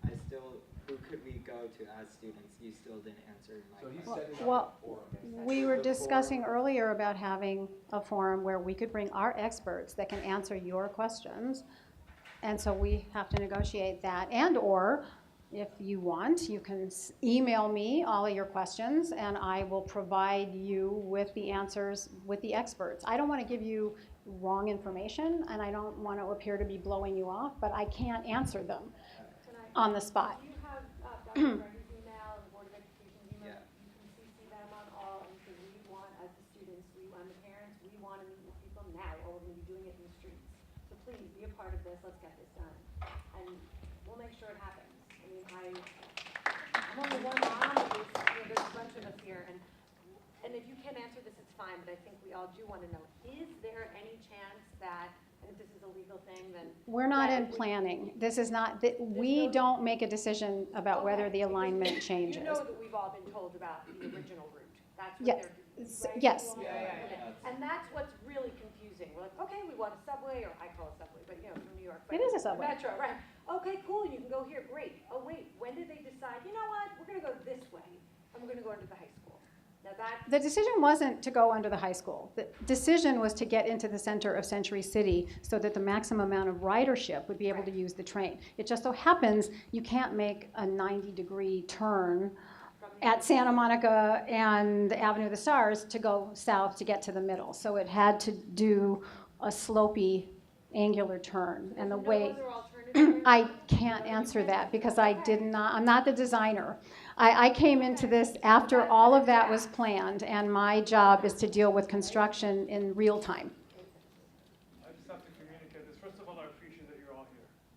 I still, who could we go to as students? You still didn't answer my question. Well, we were discussing earlier about having a forum where we could bring our experts that can answer your questions. And so we have to negotiate that. And or, if you want, you can email me all of your questions and I will provide you with the answers with the experts. I don't want to give you wrong information and I don't want to appear to be blowing you off, but I can't answer them on the spot. Do you have Dr. Gregor's email and the Board of Education's email? Yeah. You can CC them on all, and so we want, as the students, we want the parents, we want to meet with people now, or we're going to be doing it in the streets. So please, be a part of this, let's get this done. And we'll make sure it happens. I mean, I'm only one mom, but there's a bunch of us here, and if you can't answer this, it's fine, but I think we all do want to know, is there any chance that, and if this is a legal thing, then... We're not in planning. This is not, we don't make a decision about whether the alignment changes. You know that we've all been told about the original route. That's what Yes. they're, right? Yes. And that's what's really confusing. We're like, okay, we want a subway, or I call it subway, but from New York. It is a subway. Metro, right. Okay, cool, you can go here, great. Oh, wait, when did they decide, you know what, we're going to go this way, and we're going to go into the high school? Now that... The decision wasn't to go under the high school. The decision was to get into the center of Century City so that the maximum amount of ridership would be able to use the train. It just so happens you can't make a 90-degree turn at Santa Monica and Avenue of the Stars to go south to get to the middle. So it had to do a slopey, angular turn. And the way... I can't answer that because I'm not the designer. I came into this after all of that was planned, and my job is to deal with construction in real time.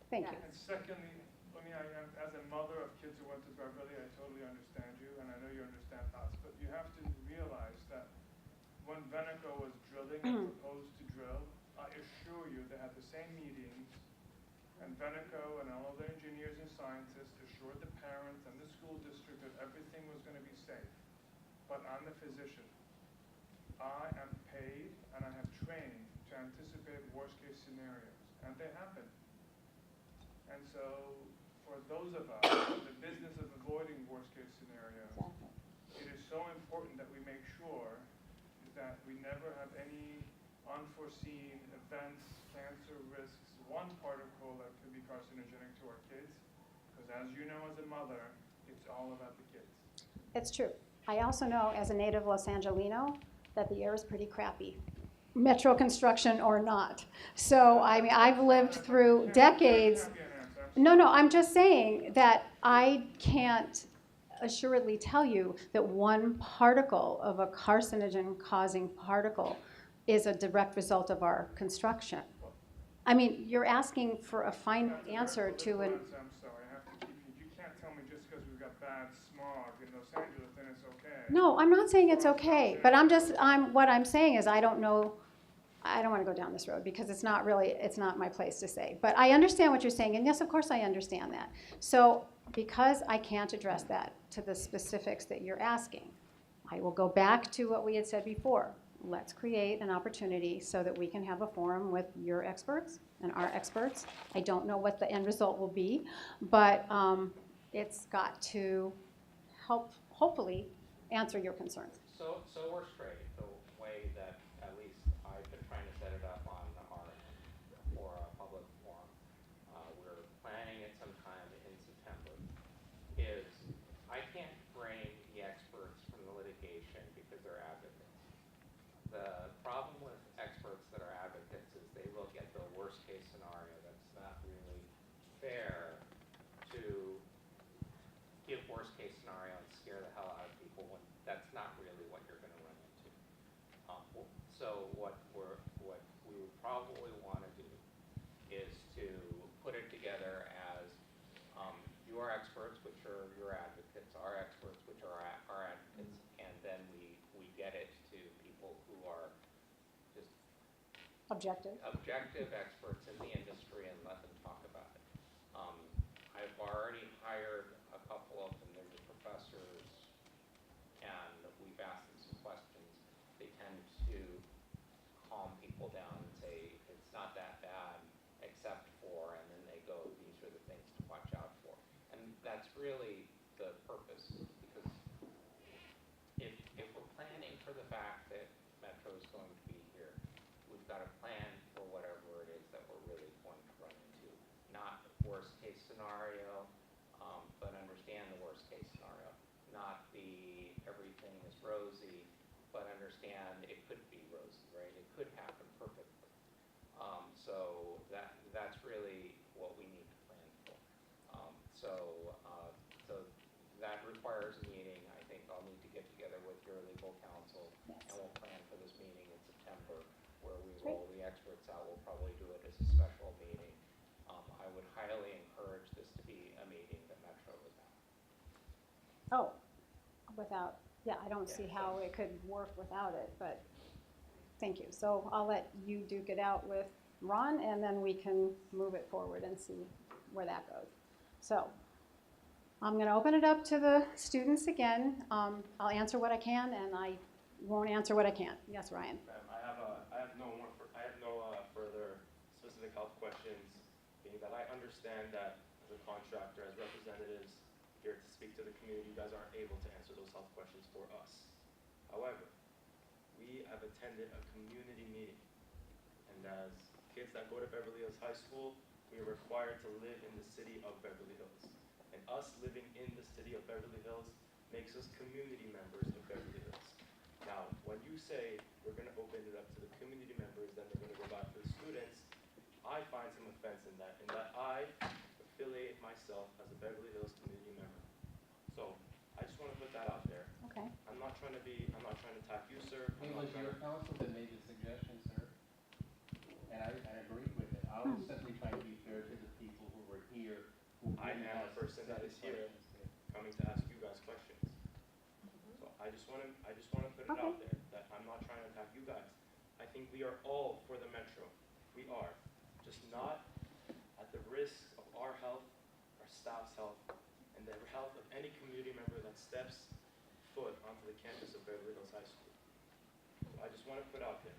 Thank you. And secondly, as a mother of kids who went to Beverly, I totally understand you, and I know you understand us, but you have to realize that when Veneco was drilling and proposed to drill, I assure you they had the same meetings, and Veneco and all of the engineers and scientists assured the parents and the school district that everything was going to be safe. But I'm a physician. I am paid and I have trained to anticipate worst case scenarios, and they happen. And so for those of us in the business of avoiding worst case scenarios, it is so important that we make sure that we never have any unforeseen events, cancer risks, one particle that could be carcinogenic to our kids, because as you know as a mother, it's all about the kids. It's true. I also know as a native Los Angelino that the air is pretty crappy, metro construction or not. So I mean, I've lived through decades. No, I'm just saying that I can't assuredly tell you that one particle of a carcinogen-causing particle is a direct result of our construction. I mean, you're asking for a final answer to an... I'm sorry, I have to keep you. You can't tell me just because we've got bad smog in Los Angeles, then it's okay. No, I'm not saying it's okay, but what I'm saying is I don't know, I don't want to go down this road because it's not my place to say. But I understand what you're saying, and yes, of course I understand that. So because I can't address that to the specifics that you're asking, I will go back to what we had said before. Let's create an opportunity so that we can have a forum with your experts and our experts. I don't know what the end result will be, but it's got to help, hopefully, answer your concerns. So we're straight. The way that at least I've been trying to set it up on our for a public forum, we're planning it sometime in September, is I can't bring the experts from the litigation because they're advocates. The problem with experts that are advocates is they look at the worst case scenario. That's not really fair to give worst case scenario and scare the hell out of people when that's not really what you're going to run into. So what we would probably want to do is to put it together as your experts, which are your advocates, our experts, which are our advocates, and then we get it to people who are just objective experts in the industry and let them talk about it. I've already hired a couple of them. They're just professors, and we've asked them some questions. They tend to calm people down and say it's not that bad, except for, and then they go, these are the things to watch out for. And that's really the purpose, because if we're planning for the fact that Metro is going to be here, we've got to plan for whatever it is that we're really going to run into. Not worst case scenario, but understand the worst case scenario. Not the everything is rosy, but understand it could be rosy, right? It could happen perfectly. So that's really what we need to plan for. So that requires a meeting. I think I'll need to get together with your legal counsel, and we'll plan for this meeting in September where we roll the experts out. We'll probably do it as a special meeting. I would highly encourage this to be a meeting that Metro was at. Oh, I don't see how it could work without it, but thank you. So I'll let you duke it out with Ron, and then we can move it forward and see where that goes. So I'm going to open it up to the students again. I'll answer what I can, and I won't answer what I can't. Yes, Ryan. I have no further specific health questions, being that I understand that as a contractor, as representatives here to speak to the community, you guys aren't able to answer those health questions for us. However, we have attended a community meeting, and as kids that go to Beverly Hills High School, we are required to live in the city of Beverly Hills. And us living in the city of Beverly Hills makes us community members of Beverly Hills. Now, when you say we're going to open it up to the community members, then they're going to go back to the students, I find some offense in that I affiliate myself as a Beverly Hills community member. So I just want to put that out there. Okay. I'm not trying to attack you, sir. It was your counsel that made the suggestion, sir. And I agreed with it. I was simply trying to be fair to the people who I am a person that is here coming to ask you guys questions. So I just want to put it out there that I'm not trying to attack you guys. I think we are all for the metro. We are, just not at the risk of our health, our staff's health, and the health of any community member that steps foot onto the campus of Beverly Hills High School. So I just want to put out there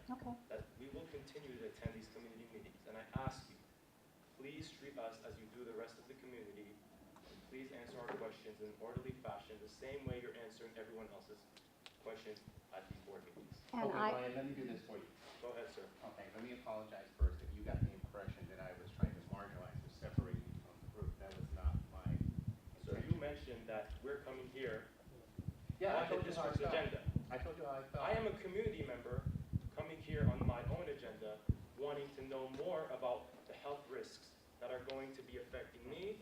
that we will continue to attend these community meetings, and I ask you, please treat us as you do the rest of the community, and please answer our questions in an orderly fashion, the same way you're answering everyone else's questions at these board meetings. And Ryan, let me do this for you. Go ahead, sir. Okay, let me apologize first if you got the impression that I was trying to marginalize or separate you from the group. That was not my So you mentioned that we're coming here Yeah, I on told the you how I district's felt. agenda. I told you how I felt. I am a community member coming here on my own agenda, wanting to know more about the health risks that are going to be affecting me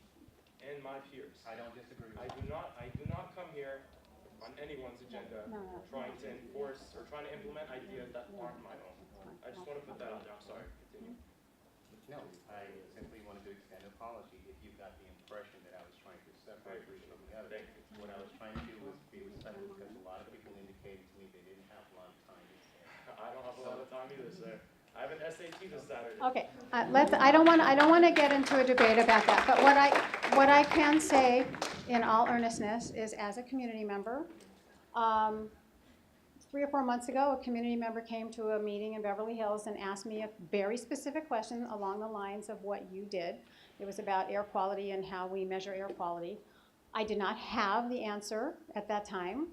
and my peers. I don't disagree with I do not come here on anyone's agenda trying to enforce or trying to implement ideas that aren't my own. I just want to put that out there. I'm sorry. Continue. No, I simply wanted to extend an apology if you got the impression that I was trying to separate you from the other. What I was trying to do was be respectful because a lot of people indicated to me they didn't have a lot of time to spare. I don't have a lot of time either, sir. I have an SAT this Saturday. Okay, I don't want to get into a debate about that, but what I can say in all earnestness is, as a community member, 3 or 4 months ago, a community member came to a meeting in Beverly Hills and asked me a very specific question along the lines of what you did. It was about air quality and how we measure air quality. I did not have the answer at that time.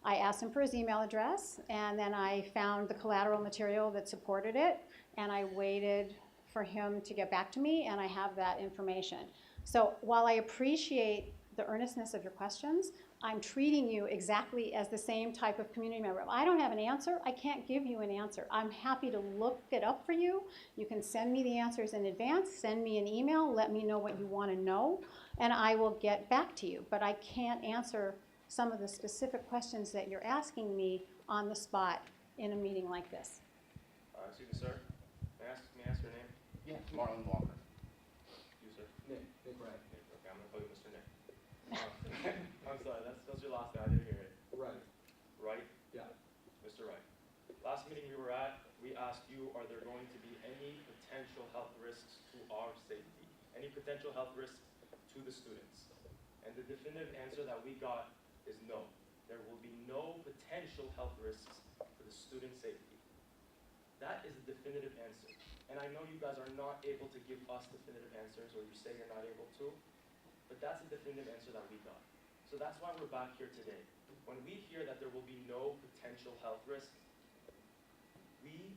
I asked him for his email address, and then I found the collateral material that supported it, and I waited for him to get back to me, and I have that information. So while I appreciate the earnestness of your questions, I'm treating you exactly as the same type of community member. If I don't have an answer, I can't give you an answer. I'm happy to look it up for you. You can send me the answers in advance, send me an email, let me know what you want to know, and I will get back to you. But I can't answer some of the specific questions that you're asking me on the spot in a meeting like this. Excuse me, sir. May I ask your name? Yes, Marlon Walker. You, sir? Nick Wright. Nick, okay, I'm going to call you Mr. Nick. I'm sorry, that's your last name. I didn't hear it. Right. Right? Yeah. Mr. Wright. Last meeting we were at, we asked you, are there going to be any potential health risks to our safety? Any potential health risks to the students? And the definitive answer that we got is no. There will be no potential health risks to the student safety. That is a definitive answer. And I know you guys are not able to give us definitive answers, or you say you're not able to, but that's a definitive answer that we got. So that's why we're back here today. When we hear that there will be no potential health risk, we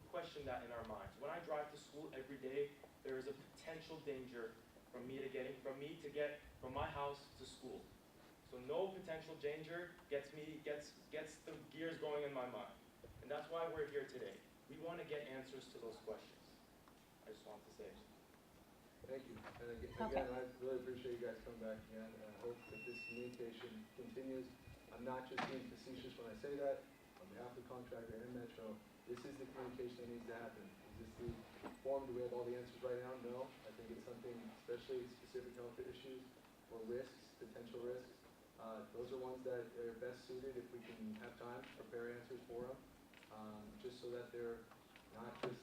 question that in our minds. When I drive to school every day, there is a potential danger from me to get from my house to school. So no potential danger gets the gears going in my mind. And that's why we're here today. We want to get answers to those questions. I just wanted to say. Thank you. And again, I really appreciate you guys coming back again, and I hope that this communication continues. I'm not just being facetious when I say that. On behalf of the contractor and Metro, this is the communication that needs to happen. Is this the form? Do we have all the answers right now? No. I think it's something, especially specific health issues or risks, potential risks. Those are ones that are best suited if we can have time to prepare answers for them, just so that they're not just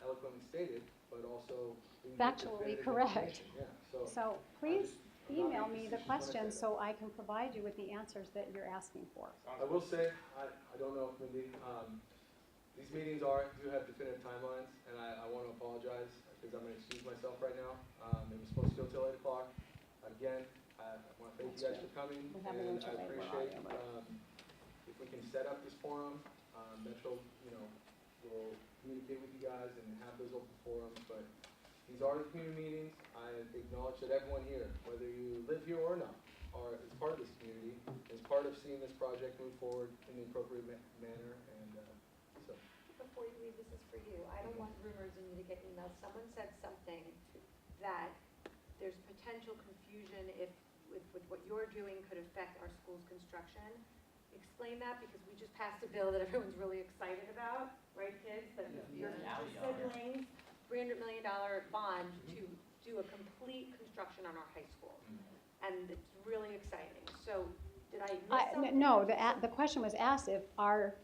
eloquently stated, but also Factually correct. Yeah. So please email me the questions so I can provide you with the answers that you're asking for. I will say, I don't know if Mindy, these meetings do have definitive timelines, and I want to apologize because I'm going to excuse myself right now. It was supposed to go till 8 o'clock. Again, I want to thank you guys for coming, and I appreciate if we can set up this forum. Metro, will communicate with you guys and have those open forums, but these are the community meetings. I acknowledge that everyone here, whether you live here or not, is part of this community, is part of seeing this project move forward in the appropriate manner, and so. Before you leave, this is for you. I don't want rumors and you to get emails. Someone said something that there's potential confusion with what you're doing could affect our school's construction. Explain that, because we just passed a bill that everyone's really excited about, right, kids? That your siblings, $300 million bond do a complete construction on our high school. And it's really exciting. So did I miss something? No, the question was asked if our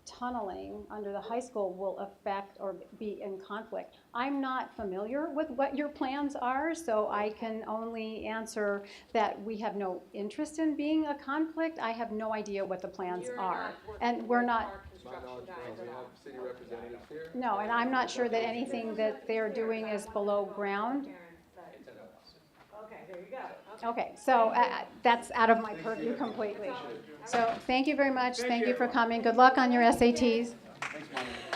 tunneling under the high school will affect or be in conflict. I'm not familiar with what your plans are, so I can only answer that we have no interest in being a conflict. I have no idea what the plans are. And we're not. My knowledge, we have city representatives here. No, and I'm not sure that anything that they're doing is below ground. Okay, there you go. Okay, so that's out of my purview completely. So thank you very much. Thank you for coming. Good luck on your SATs. Thanks, Monica.